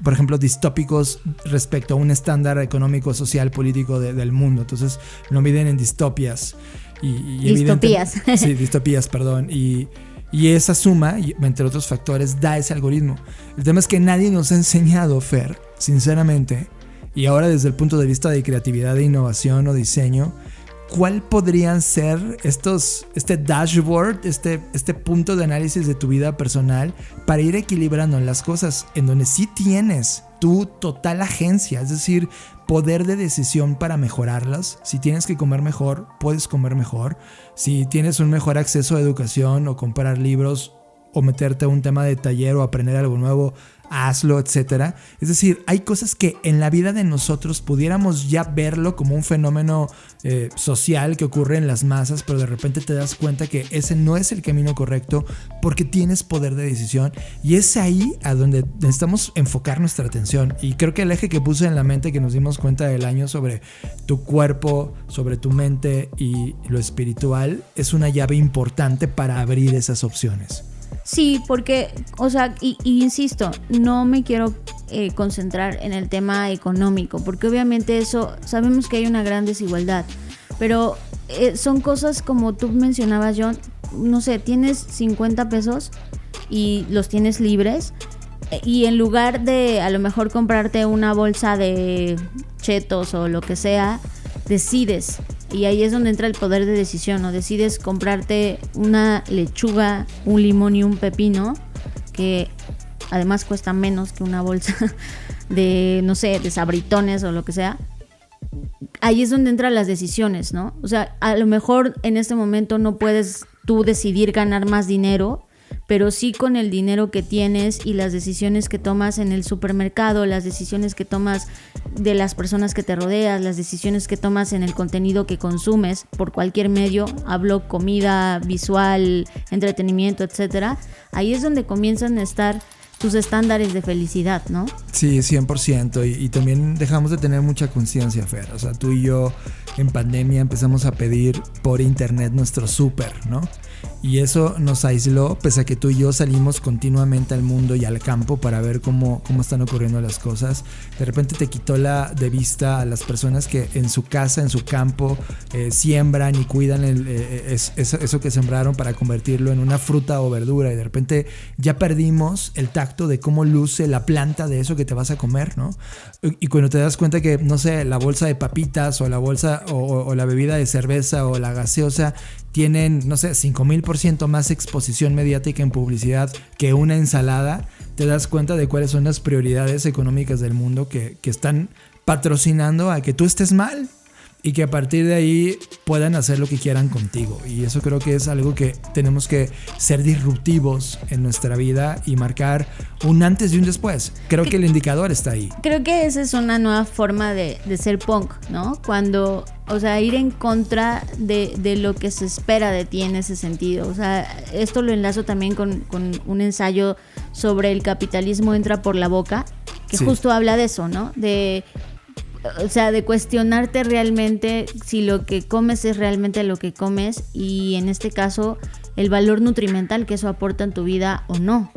por ejemplo, distópicos respecto a un estándar económico, social, político del mundo. Entonces lo miden en distopias. Distopías. Sí, distopías, perdón. Y esa suma, entre otros factores, da ese algoritmo. El tema es que nadie nos ha enseñado, Fer, sinceramente, y ahora desde el punto de vista de creatividad, de innovación o diseño, ¿cuál podrían ser este dashboard, este punto de análisis de tu vida personal para ir equilibrando las cosas en donde sí tienes tu total agencia, es decir, poder de decisión para mejorarlas? Si tienes que comer mejor, puedes comer mejor. Si tienes un mejor acceso a educación o comprar libros o meterte a un tema de taller o aprender algo nuevo, hazlo, etcétera. Es decir, hay cosas que en la vida de nosotros pudiéramos ya verlo como un fenómeno social que ocurre en las masas, pero de repente te das cuenta que ese no es el camino correcto porque tienes poder de decisión, y es ahí a donde necesitamos enfocar nuestra atención. Y creo que el eje que puse en la mente, que nos dimos cuenta del año sobre tu cuerpo, sobre tu mente y lo espiritual, es una llave importante para abrir esas opciones. Sí, porque, o sea, y insisto, no me quiero concentrar en el tema económico, porque obviamente eso, sabemos que hay una gran desigualdad, pero son cosas como tú mencionabas, John, no sé, tienes 50 pesos y los tienes libres, y en lugar de a lo mejor comprarte una bolsa de chetos o lo que sea, decides. Y ahí es donde entra el poder de decisión, ¿no? Decides comprarte una lechuga, un limón y un pepino, que además cuesta menos que una bolsa de, no sé, de Sabritones o lo que sea. Ahí es donde entran las decisiones, ¿no? O sea, a lo mejor en este momento no puedes tú decidir ganar más dinero, pero sí con el dinero que tienes y las decisiones que tomas en el supermercado, las decisiones que tomas de las personas que te rodeas, las decisiones que tomas en el contenido que consumes por cualquier medio, hablo comida, visual, entretenimiento, etcétera. Ahí es donde comienzan a estar tus estándares de felicidad, ¿no? Sí, 100%. Y también dejamos de tener mucha conciencia, Fer. O sea, tú y yo en pandemia empezamos a pedir por internet nuestro súper, ¿no? Y eso nos aisló, pese a que tú y yo salimos continuamente al mundo y al campo para ver cómo están ocurriendo las cosas. De repente te quitó de vista a las personas que en su casa, en su campo, siembran y cuidan eso que sembraron para convertirlo en una fruta o verdura. Y de repente ya perdimos el tacto de cómo luce la planta de eso que te vas a comer, ¿no? Y cuando te das cuenta que, no sé, la bolsa de papitas o la bolsa o la bebida de cerveza o la gaseosa tienen, no sé, 5000% más exposición mediática en publicidad que una ensalada, te das cuenta de cuáles son las prioridades económicas del mundo que están patrocinando a que tú estés mal. y que a partir de ahí puedan hacer lo que quieran contigo. Y eso creo que es algo que tenemos que ser disruptivos en nuestra vida y marcar un antes y un después. Creo que el indicador está ahí. Creo que esa es una nueva forma de ser punk, ¿no? Cuando, o sea, ir en contra de lo que se espera de ti en ese sentido. O sea, esto lo enlazo también con un ensayo sobre el capitalismo entra por la boca, que sí, justo habla de eso, ¿no? O sea, de cuestionarte realmente si lo que comes es realmente lo que comes y en este caso el valor nutrimental que eso aporta en tu vida o no,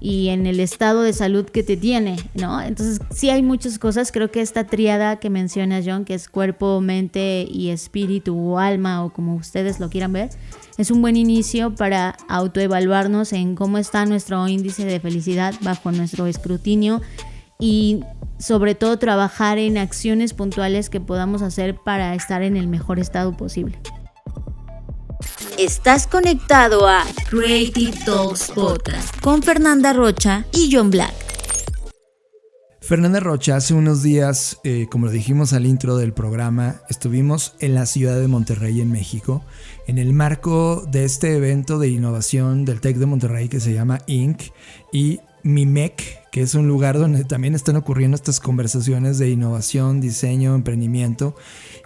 y en el estado de salud que te tiene, ¿no? Entonces sí hay muchas cosas. Creo que esta tríada que menciona John, que es cuerpo, mente y espíritu o alma, o como ustedes lo quieran ver, es un buen inicio para autoevaluarnos en cómo está nuestro índice de felicidad bajo nuestro escrutinio y sobre todo trabajar en acciones puntuales que podamos hacer para estar en el mejor estado posible. Estás conectado a Creative Talks Podcast con Fernanda Rocha y John Black. Fernanda Rocha, hace unos días, como lo dijimos al intro del programa, estuvimos en la ciudad de Monterrey, en México, en el marco de este evento de innovación del TEC de Monterrey que se llama Inc. y MIMEC, que es un lugar donde también están ocurriendo estas conversaciones de innovación, diseño, emprendimiento.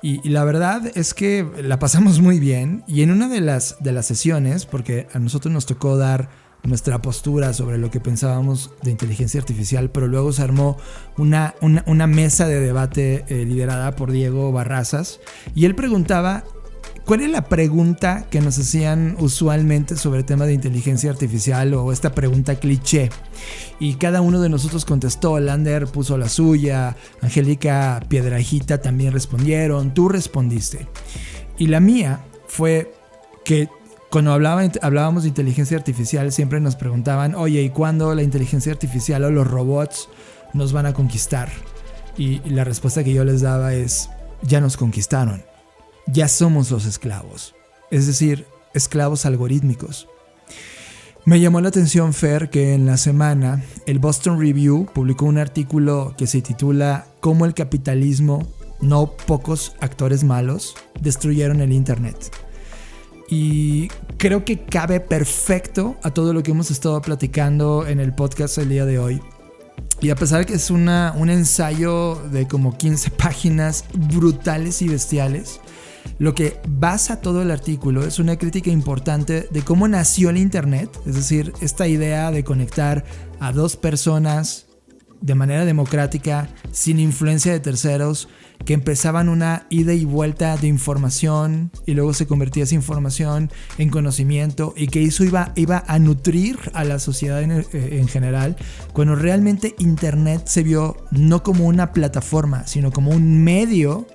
Y la verdad es que la pasamos muy bien. Y en una de las sesiones, porque a nosotros nos tocó dar nuestra postura sobre lo que pensábamos de inteligencia artificial, pero luego se armó una mesa de debate liderada por Diego Barrazas. Y él preguntaba: ¿cuál es la pregunta que nos hacían usualmente sobre el tema de inteligencia artificial, o esta pregunta cliché? Y cada uno de nosotros contestó. Lander puso la suya, Angélica Piedrahita también respondieron, tú respondiste. Y la mía fue que cuando hablábamos de inteligencia artificial siempre nos preguntaban: oye, ¿y cuándo la inteligencia artificial o los robots nos van a conquistar? Y la respuesta que yo les daba es: ya nos conquistaron. Ya somos los esclavos, es decir, esclavos algorítmicos. Me llamó la atención, Fer, que en la semana el Boston Review publicó un artículo que se titula ¿Cómo el capitalismo, no pocos actores malos, destruyeron el Internet? Y creo que cabe perfecto a todo lo que hemos estado platicando en el podcast el día de hoy. Y a pesar de que es un ensayo de como 15 páginas brutales y bestiales, lo que basa todo el artículo es una crítica importante de cómo nació el Internet, es decir, esta idea de conectar a dos personas de manera democrática, sin influencia de terceros, que empezaban una ida y vuelta de información y luego se convertía esa información en conocimiento, y que eso iba a nutrir a la sociedad en general, cuando realmente Internet se vio no como una plataforma, sino como un medio.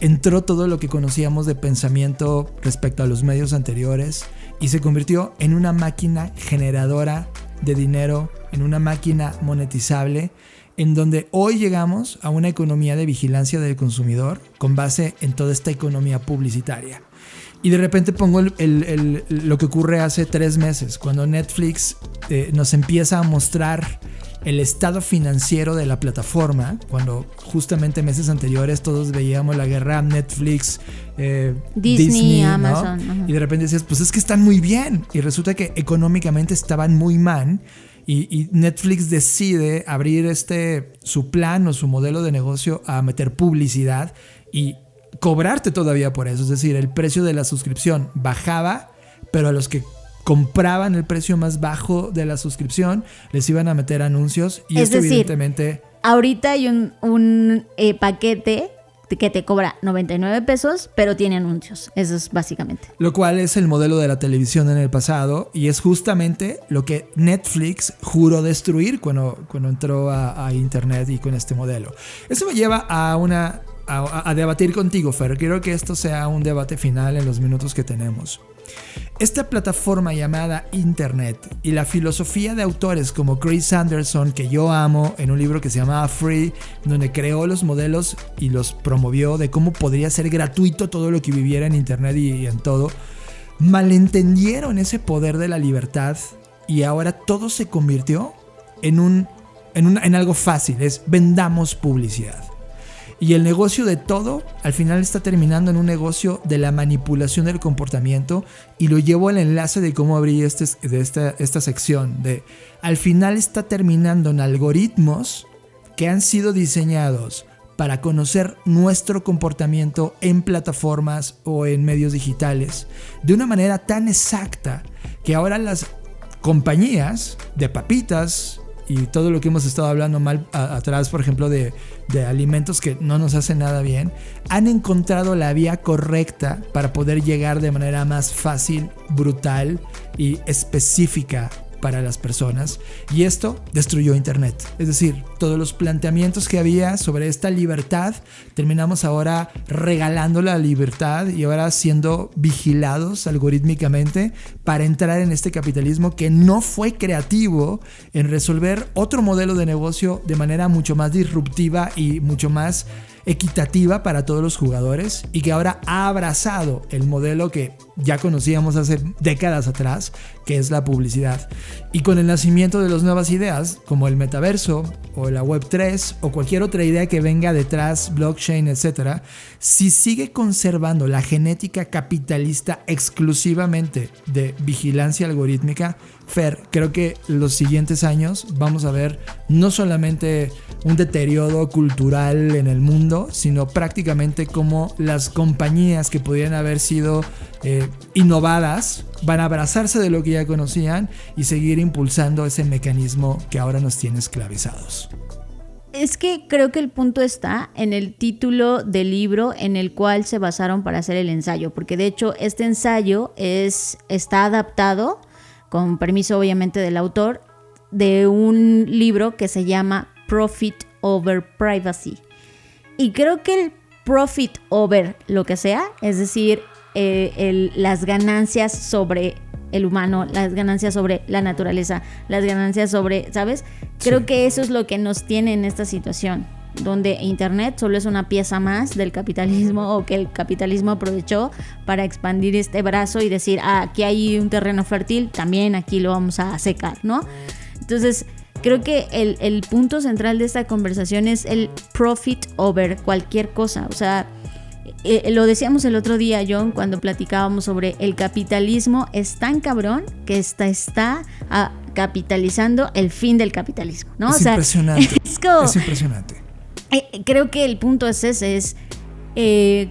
Entró todo lo que conocíamos de pensamiento respecto a los medios anteriores y se convirtió en una máquina generadora de dinero, en una máquina monetizable, en donde hoy llegamos a una economía de vigilancia del consumidor con base en toda esta economía publicitaria. Y de repente pongo lo que ocurre hace 3 meses, cuando Netflix nos empieza a mostrar el estado financiero de la plataforma, cuando justamente meses anteriores todos veíamos la guerra Netflix, Disney, Amazon, ¿no? Y de repente decías, pues es que están muy bien, y resulta que económicamente estaban muy mal, y Netflix decide abrir su plan o su modelo de negocio a meter publicidad y cobrarte todavía por eso. Es decir, el precio de la suscripción bajaba, pero a los que compraban el precio más bajo de la suscripción les iban a meter anuncios, y esto evidentemente... Ahorita hay un paquete que te cobra 99 pesos, pero tiene anuncios. Eso es básicamente. Lo cual es el modelo de la televisión en el pasado, y es justamente lo que Netflix juró destruir cuando entró a Internet y con este modelo. Eso me lleva a debatir contigo, Fer. Quiero que esto sea un debate final en los minutos que tenemos. Esta plataforma llamada Internet y la filosofía de autores como Chris Anderson, que yo amo, en un libro que se llamaba Free, donde creó los modelos y los promovió de cómo podría ser gratuito todo lo que viviera en Internet y en todo, malentendieron ese poder de la libertad, y ahora todo se convirtió en algo fácil, es vendamos publicidad. Y el negocio de todo al final está terminando en un negocio de la manipulación del comportamiento, y lo llevo al enlace de cómo abrí esta sección. Al final está terminando en algoritmos que han sido diseñados para conocer nuestro comportamiento en plataformas o en medios digitales de una manera tan exacta que ahora las compañías de papitas y todo lo que hemos estado hablando mal atrás, por ejemplo, de alimentos que no nos hacen nada bien, han encontrado la vía correcta para poder llegar de manera más fácil, brutal y específica para las personas, y esto destruyó Internet. Es decir, todos los planteamientos que había sobre esta libertad, terminamos ahora regalando la libertad y ahora siendo vigilados algorítmicamente para entrar en este capitalismo que no fue creativo en resolver otro modelo de negocio de manera mucho más disruptiva y mucho más equitativa para todos los jugadores, y que ahora ha abrazado el modelo que ya conocíamos hace décadas atrás, que es la publicidad. Y con el nacimiento de las nuevas ideas como el metaverso o la Web3 o cualquier otra idea que venga detrás, blockchain, etc., si sigue conservando la genética capitalista exclusivamente de vigilancia algorítmica, Fer, creo que los siguientes años vamos a ver no solamente un deterioro cultural en el mundo, sino prácticamente como las compañías que podrían haber sido innovadas van a abrazarse de lo que ya conocían y seguir impulsando ese mecanismo que ahora nos tiene esclavizados. Es que creo que el punto está en el título del libro en el cual se basaron para hacer el ensayo, porque de hecho este ensayo está adaptado, con permiso obviamente del autor, de un libro que se llama Profit Over Privacy. Y creo que el profit over lo que sea, es decir, las ganancias sobre el humano, las ganancias sobre la naturaleza, las ganancias sobre, ¿sabes? Creo que eso es lo que nos tiene en esta situación, donde Internet solo es una pieza más del capitalismo, o que el capitalismo aprovechó para expandir este brazo y decir, aquí hay un terreno fértil, también aquí lo vamos a secar, ¿no? Entonces, creo que el punto central de esta conversación es el profit over cualquier cosa. O sea, lo decíamos el otro día, John, cuando platicábamos sobre el capitalismo es tan cabrón que está capitalizando el fin del capitalismo, ¿no? Es impresionante. Es impresionante. Creo que el punto es ese, es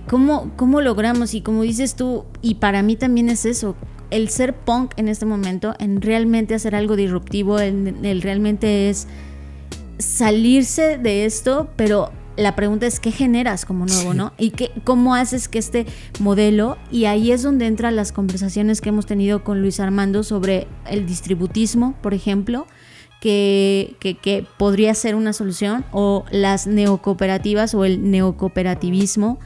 cómo logramos, y como dices tú, y para mí también es eso, el ser punk en este momento, en realmente hacer algo disruptivo, el realmente es salirse de esto, pero la pregunta es ¿qué generas como nuevo, no? Y cómo haces que este modelo, y ahí es donde entran las conversaciones que hemos tenido con Luis Armando sobre el distributismo, por ejemplo, que podría ser una solución, o las neocooperativas o el neocooperativismo,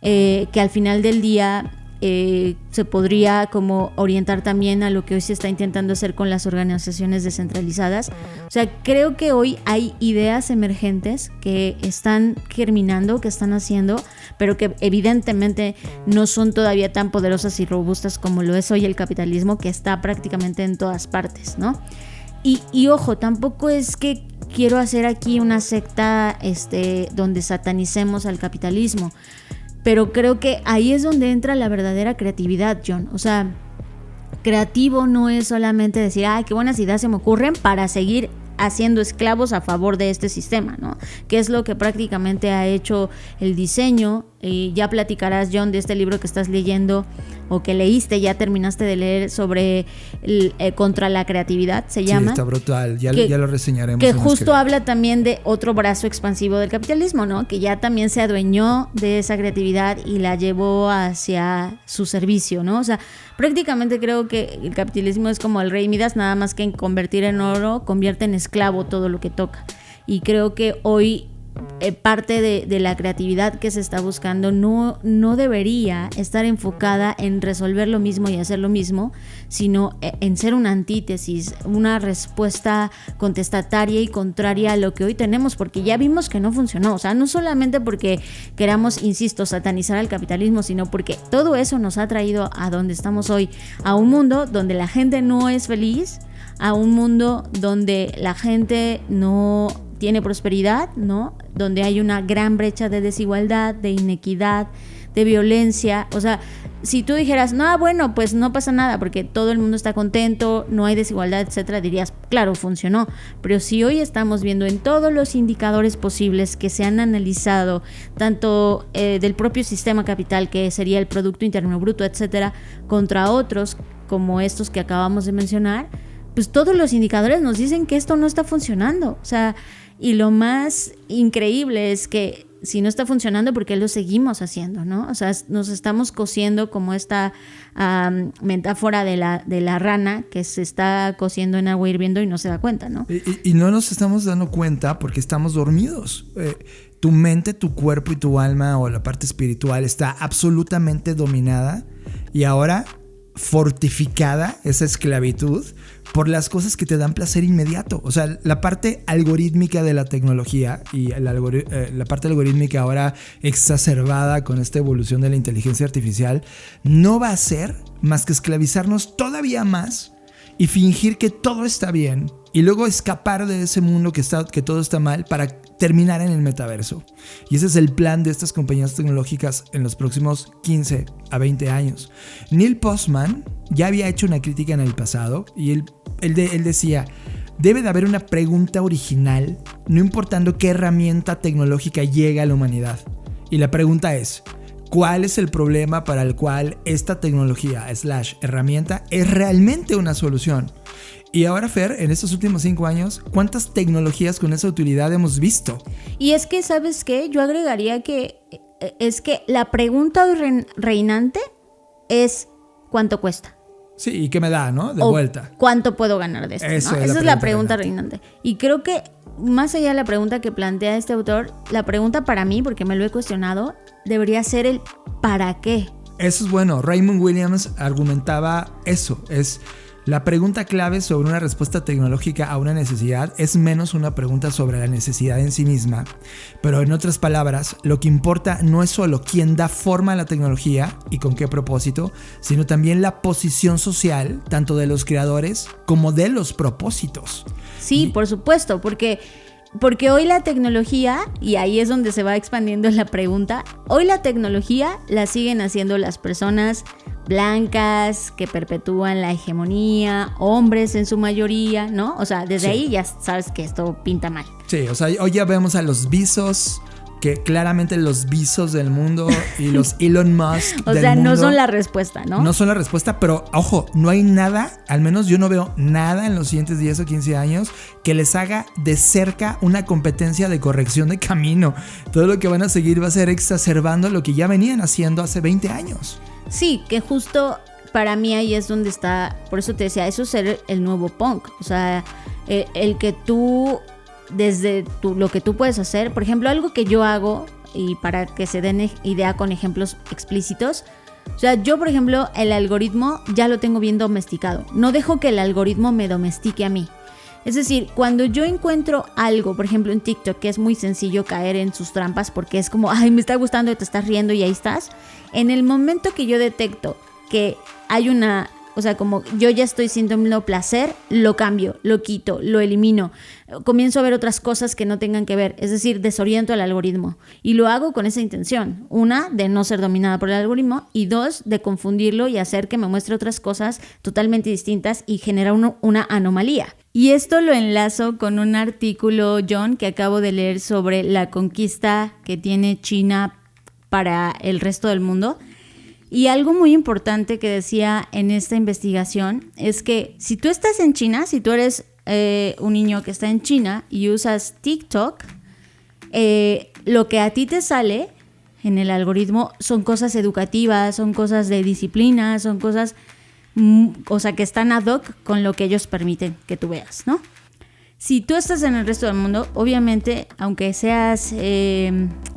que al final del día se podría como orientar también a lo que hoy se está intentando hacer con las organizaciones descentralizadas. O sea, creo que hoy hay ideas emergentes que están germinando, que están haciendo, pero que evidentemente no son todavía tan poderosas y robustas como lo es hoy el capitalismo, que está prácticamente en todas partes, ¿no? Y ojo, tampoco es que quiero hacer aquí una secta donde satanicemos al capitalismo, pero creo que ahí es donde entra la verdadera creatividad, John. O sea, creativo no es solamente decir, ay, qué buenas ideas se me ocurren para seguir haciendo esclavos a favor de este sistema, ¿no? Que es lo que prácticamente ha hecho el diseño. Y ya platicarás, John, de este libro que estás leyendo o que leíste, ya terminaste de leer, sobre contra la creatividad, se llama. Sí, está brutal, ya lo reseñaremos. Que justo habla también de otro brazo expansivo del capitalismo, ¿no? Que ya también se adueñó de esa creatividad y la llevó hacia su servicio, ¿no? O sea, prácticamente creo que el capitalismo es como el rey Midas, nada más que en convertir en oro, convierte en esclavo todo lo que toca. Y creo que hoy parte de la creatividad que se está buscando no debería estar enfocada en resolver lo mismo y hacer lo mismo, sino en ser una antítesis, una respuesta contestataria y contraria a lo que hoy tenemos, porque ya vimos que no funcionó. O sea, no solamente porque queramos, insisto, satanizar al capitalismo, sino porque todo eso nos ha traído a donde estamos hoy, a un mundo donde la gente no es feliz, a un mundo donde la gente no tiene prosperidad, ¿no? donde hay una gran brecha de desigualdad, de inequidad, de violencia. O sea, si tú dijeras, no, bueno, pues no pasa nada porque todo el mundo está contento, no hay desigualdad, etcétera, dirías, claro, funcionó. Pero si hoy estamos viendo en todos los indicadores posibles que se han analizado, tanto del propio sistema capital, que sería el Producto Interno Bruto, etcétera, contra otros como estos que acabamos de mencionar, pues todos los indicadores nos dicen que esto no está funcionando. O sea, y lo más increíble es que si no está funcionando, ¿por qué lo seguimos haciendo, no? O sea, nos estamos cociendo como esta metáfora de la rana que se está cociendo en agua hirviendo y no se da cuenta, ¿no? Y no nos estamos dando cuenta porque estamos dormidos. Tu mente, tu cuerpo y tu alma o la parte espiritual está absolutamente dominada y ahora fortificada esa esclavitud por las cosas que te dan placer inmediato. O sea, la parte algorítmica de la tecnología y la parte algorítmica ahora exacerbada con esta evolución de la inteligencia artificial no va a ser más que esclavizarnos todavía más y fingir que todo está bien y luego escapar de ese mundo que todo está mal para terminar en el metaverso. Y ese es el plan de estas compañías tecnológicas en los próximos 15 a 20 años. Neil Postman ya había hecho una crítica en el pasado y él decía, debe de haber una pregunta original, no importando qué herramienta tecnológica llega a la humanidad. Y la pregunta es, ¿cuál es el problema para el cual esta tecnología / herramienta es realmente una solución? Y ahora, Fer, en estos últimos 5 años, ¿cuántas tecnologías con esa utilidad hemos visto? Y es que, ¿sabes qué? Yo agregaría que es que la pregunta reinante es ¿cuánto cuesta? Sí, ¿y qué me da, no? De vuelta. ¿Cuánto puedo ganar de esto? ¿no? Esa es la pregunta reinante. Y creo que más allá de la pregunta que plantea este autor, la pregunta para mí, porque me lo he cuestionado, debería ser el ¿para qué? Eso es bueno. Raymond Williams argumentaba eso. Es la pregunta clave sobre una respuesta tecnológica a una necesidad es menos una pregunta sobre la necesidad en sí misma. Pero en otras palabras, lo que importa no es solo quién da forma a la tecnología y con qué propósito, sino también la posición social, tanto de los creadores como de los propósitos. Sí, por supuesto, porque hoy la tecnología, y ahí es donde se va expandiendo la pregunta, hoy la tecnología la siguen haciendo las personas blancas que perpetúan la hegemonía, hombres en su mayoría, ¿no? O sea, desde ahí ya sabes que esto pinta mal. Sí, o sea, hoy ya vemos a los visos, que claramente los visos del mundo y los Elon Musk del mundo. No son la respuesta, ¿no? No son la respuesta, pero ojo, no hay nada, al menos yo no veo nada en los siguientes 10 o 15 años que les haga de cerca una competencia de corrección de camino. Todo lo que van a seguir va a ser exacerbando lo que ya venían haciendo hace 20 años. Sí, que justo para mí ahí es donde está, por eso te decía, eso es ser el nuevo punk. O sea, el que tú, desde lo que tú puedes hacer, por ejemplo, algo que yo hago, y para que se den idea con ejemplos explícitos, o sea, yo, por ejemplo, el algoritmo ya lo tengo bien domesticado. No dejo que el algoritmo me domestique a mí. Es decir, cuando yo encuentro algo, por ejemplo en TikTok, que es muy sencillo caer en sus trampas porque es como, ay, me está gustando, te estás riendo y ahí estás. En el momento que yo detecto que hay una, o sea, como yo ya estoy sintiendo placer, lo cambio, lo quito, lo elimino. Comienzo a ver otras cosas que no tengan que ver, es decir, desoriento al algoritmo. Y lo hago con esa intención. Una, de no ser dominada por el algoritmo, y dos, de confundirlo y hacer que me muestre otras cosas totalmente distintas y generar una anomalía. Y esto lo enlazo con un artículo, John, que acabo de leer sobre la conquista que tiene China para el resto del mundo. Y algo muy importante que decía en esta investigación es que si tú estás en China, si tú eres un niño que está en China y usas TikTok, lo que a ti te sale en el algoritmo son cosas educativas, son cosas de disciplina, son cosas, o sea, que están ad hoc con lo que ellos permiten que tú veas, ¿no? Si tú estás en el resto del mundo, obviamente, aunque seas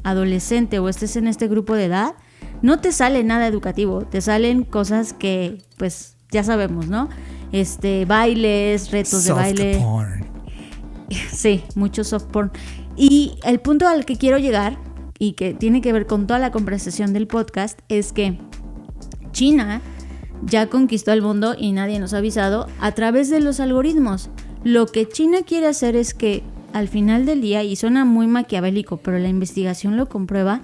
adolescente o estés en este grupo de edad, no te sale nada educativo, te salen cosas que, pues, ya sabemos, ¿no? Bailes, retos de baile. Soft porn. Sí, mucho soft porn. Y el punto al que quiero llegar, y que tiene que ver con toda la conversación del podcast, es que China ya conquistó el mundo y nadie nos ha avisado a través de los algoritmos. Lo que China quiere hacer es que al final del día, y suena muy maquiavélico, pero la investigación lo comprueba,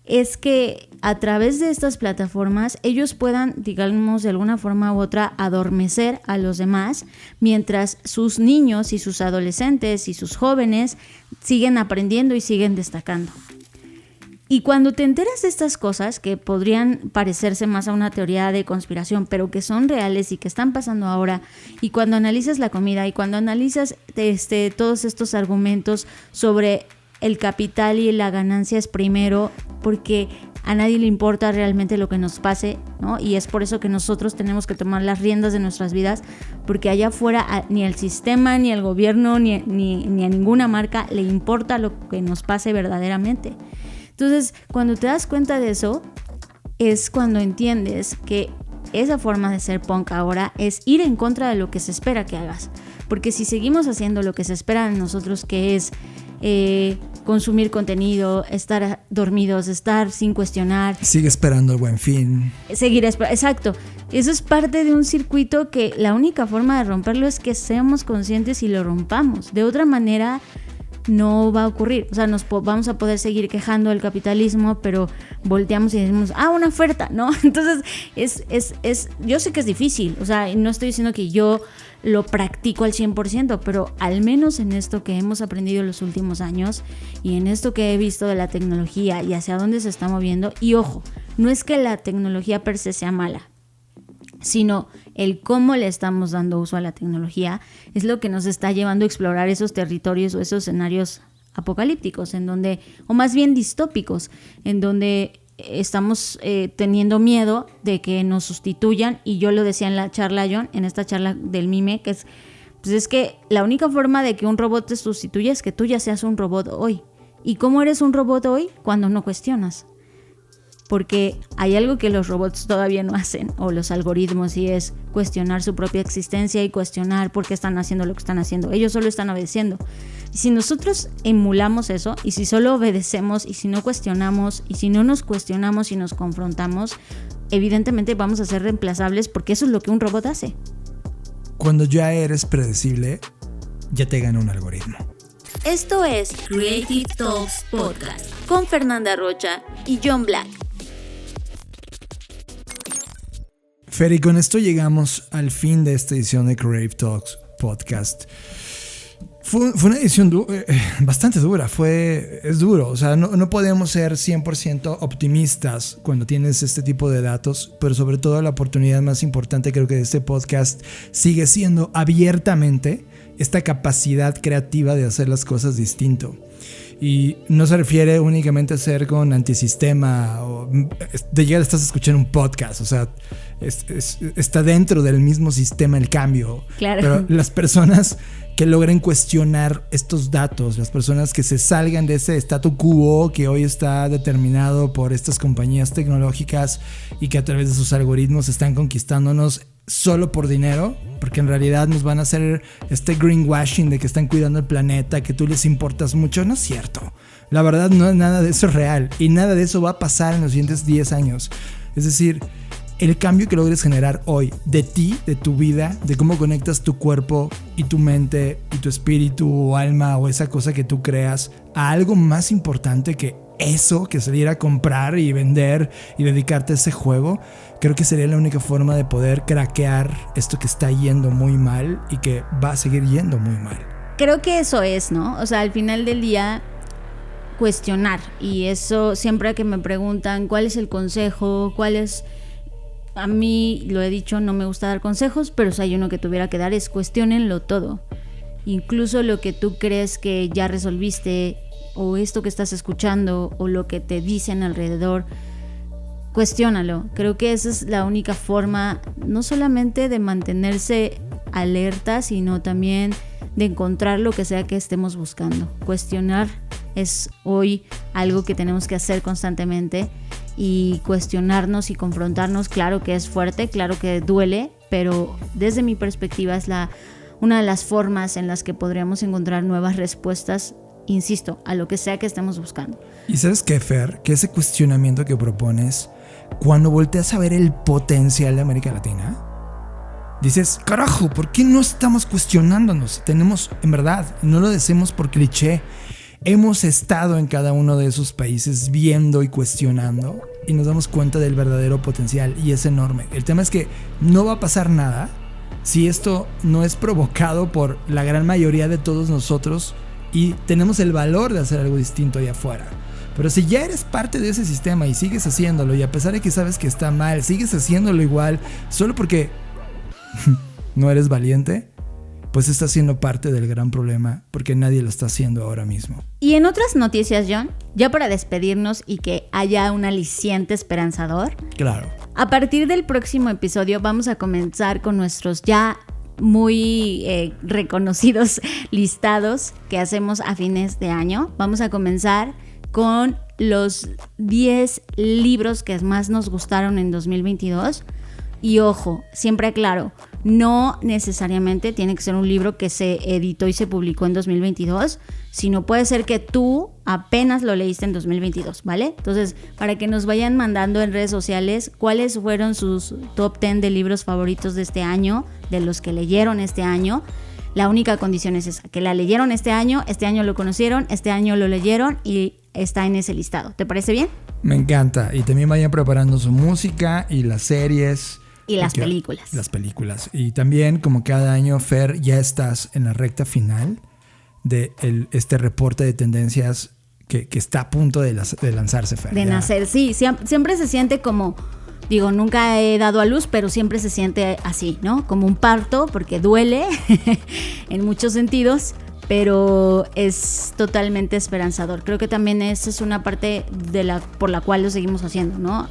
es que a través de estas plataformas ellos puedan, digamos, de alguna forma u otra, adormecer a los demás, mientras sus niños y sus adolescentes y sus jóvenes siguen aprendiendo y siguen destacando. Y cuando te enteras de estas cosas, que podrían parecerse más a una teoría de conspiración, pero que son reales y que están pasando ahora, y cuando analizas la comida y cuando analizas todos estos argumentos sobre el capital y la ganancia es primero, porque a nadie le importa realmente lo que nos pase, ¿no? Y es por eso que nosotros tenemos que tomar las riendas de nuestras vidas, porque allá afuera ni el sistema, ni el gobierno, ni a ninguna marca le importa lo que nos pase verdaderamente. Entonces, cuando te das cuenta de eso, es cuando entiendes que esa forma de ser punk ahora es ir en contra de lo que se espera que hagas. Porque si seguimos haciendo lo que se espera de nosotros, que es consumir contenido, estar dormidos, estar sin cuestionar. Sigue esperando el Buen Fin. Exacto. Eso es parte de un circuito que la única forma de romperlo es que seamos conscientes y lo rompamos. De otra manera no va a ocurrir. O sea, vamos a poder seguir quejando del capitalismo, pero volteamos y decimos, una oferta, ¿no? Entonces, yo sé que es difícil. O sea, no estoy diciendo que yo lo practico al 100%, pero al menos en esto que hemos aprendido los últimos años y en esto que he visto de la tecnología y hacia dónde se está moviendo. Y ojo, no es que la tecnología per se sea mala, sino el cómo le estamos dando uso a la tecnología es lo que nos está llevando a explorar esos territorios o esos escenarios apocalípticos, en donde, o más bien distópicos, en donde estamos teniendo miedo de que nos sustituyan. Y yo lo decía en la charla, John, en esta charla del mime, que es que la única forma de que un robot te sustituya es que tú ya seas un robot hoy. ¿Y cómo eres un robot hoy? Cuando no cuestionas. Porque hay algo que los robots todavía no hacen, o los algoritmos, y es cuestionar su propia existencia y cuestionar por qué están haciendo lo que están haciendo. Ellos solo están obedeciendo. Y si nosotros emulamos eso, y si solo obedecemos, y si no cuestionamos, y si no nos cuestionamos y nos confrontamos, evidentemente vamos a ser reemplazables, porque eso es lo que un robot hace. Cuando ya eres predecible, ya te gana un algoritmo. Esto es Creative Talks Podcast con Fernanda Rocha y John Black. Fer, y con esto llegamos al fin de esta edición de Creative Talks Podcast. Fue una edición bastante dura, es duro, o sea, no podemos ser 100% optimistas cuando tienes este tipo de datos, pero sobre todo la oportunidad más importante creo que de este podcast sigue siendo abiertamente esta capacidad creativa de hacer las cosas distinto. Y no se refiere únicamente a ser con antisistema o de llegar estás escuchando un podcast, o sea, está dentro del mismo sistema el cambio. Claro. Pero las personas que logren cuestionar estos datos, las personas que se salgan de ese statu quo que hoy está determinado por estas compañías tecnológicas y que a través de sus algoritmos están conquistándonos solo por dinero, porque en realidad nos van a hacer este greenwashing de que están cuidando el planeta, que tú les importas mucho. No es cierto. La verdad, no, nada de eso es real y nada de eso va a pasar en los siguientes 10 años. Es decir, el cambio que logres generar hoy de ti, de tu vida, de cómo conectas tu cuerpo y tu mente y tu espíritu o alma o esa cosa que tú creas a algo más importante que eso, que salir a comprar y vender y dedicarte a ese juego, creo que sería la única forma de poder craquear esto que está yendo muy mal y que va a seguir yendo muy mal. Creo que eso es, ¿no? O sea, al final del día, cuestionar. Y eso, siempre que me preguntan cuál es el consejo, a mí, lo he dicho, no me gusta dar consejos, pero si hay uno que tuviera que dar es cuestiónenlo todo. Incluso lo que tú crees que ya resolviste, o esto que estás escuchando, o lo que te dicen alrededor, cuestiónalo. Creo que esa es la única forma, no solamente de mantenerse alerta, sino también de encontrar lo que sea que estemos buscando. Cuestionar es hoy algo que tenemos que hacer constantemente, y cuestionarnos y confrontarnos, claro que es fuerte, claro que duele, pero desde mi perspectiva es una de las formas en las que podríamos encontrar nuevas respuestas, insisto, a lo que sea que estemos buscando. ¿Y sabes qué, Fer? Que ese cuestionamiento que propones, cuando volteas a ver el potencial de América Latina, dices, carajo, ¿por qué no estamos cuestionándonos? Tenemos, en verdad, no lo decimos por cliché, hemos estado en cada uno de esos países viendo y cuestionando y nos damos cuenta del verdadero potencial y es enorme. El tema es que no va a pasar nada si esto no es provocado por la gran mayoría de todos nosotros y tenemos el valor de hacer algo distinto allá afuera. Pero si ya eres parte de ese sistema y sigues haciéndolo y a pesar de que sabes que está mal, sigues haciéndolo igual solo porque no eres valiente, pues estás siendo parte del gran problema porque nadie lo está haciendo ahora mismo. Y en otras noticias, John, ya para despedirnos y que haya un aliciente esperanzador. Claro. A partir del próximo episodio vamos a comenzar con nuestros ya muy reconocidos listados que hacemos a fines de año. Vamos a comenzar con los 10 libros que más nos gustaron en 2022. Y ojo, siempre aclaro, no necesariamente tiene que ser un libro que se editó y se publicó en 2022, sino puede ser que tú apenas lo leíste en 2022, ¿vale? Entonces, para que nos vayan mandando en redes sociales cuáles fueron sus top 10 de libros favoritos de este año, de los que leyeron este año. La única condición es esa, que la leyeron este año lo conocieron, este año lo leyeron y está en ese listado. ¿Te parece bien? Me encanta. Y también vayan preparando su música y las series. Y las películas. Las películas. Y también, como cada año, Fer, ya estás en la recta final de este reporte de tendencias que está a punto de lanzarse, Fer. De nacer, sí. Siempre se siente como, digo, nunca he dado a luz, pero siempre se siente así, ¿no? Como un parto, porque duele en muchos sentidos, pero es totalmente esperanzador. Creo que también esa es una parte por la cual lo seguimos haciendo, ¿no?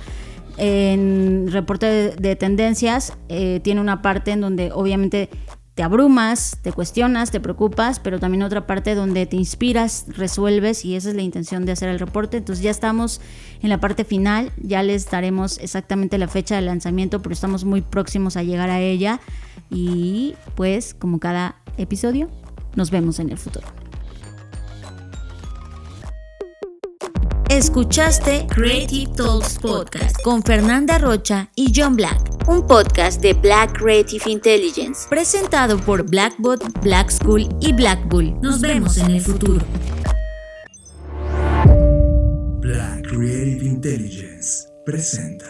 En reporte de tendencias tiene una parte en donde obviamente te abrumas, te cuestionas, te preocupas, pero también otra parte donde te inspiras, resuelves, y esa es la intención de hacer el reporte. Entonces ya estamos en la parte final, ya les daremos exactamente la fecha de lanzamiento, pero estamos muy próximos a llegar a ella y pues como cada episodio nos vemos en el futuro. Escuchaste Creative Talks Podcast con Fernanda Rocha y John Black, un podcast de Black Creative Intelligence, presentado por Blackbot, Black School y Black Bull. Nos vemos en el futuro. Black Creative Intelligence presenta.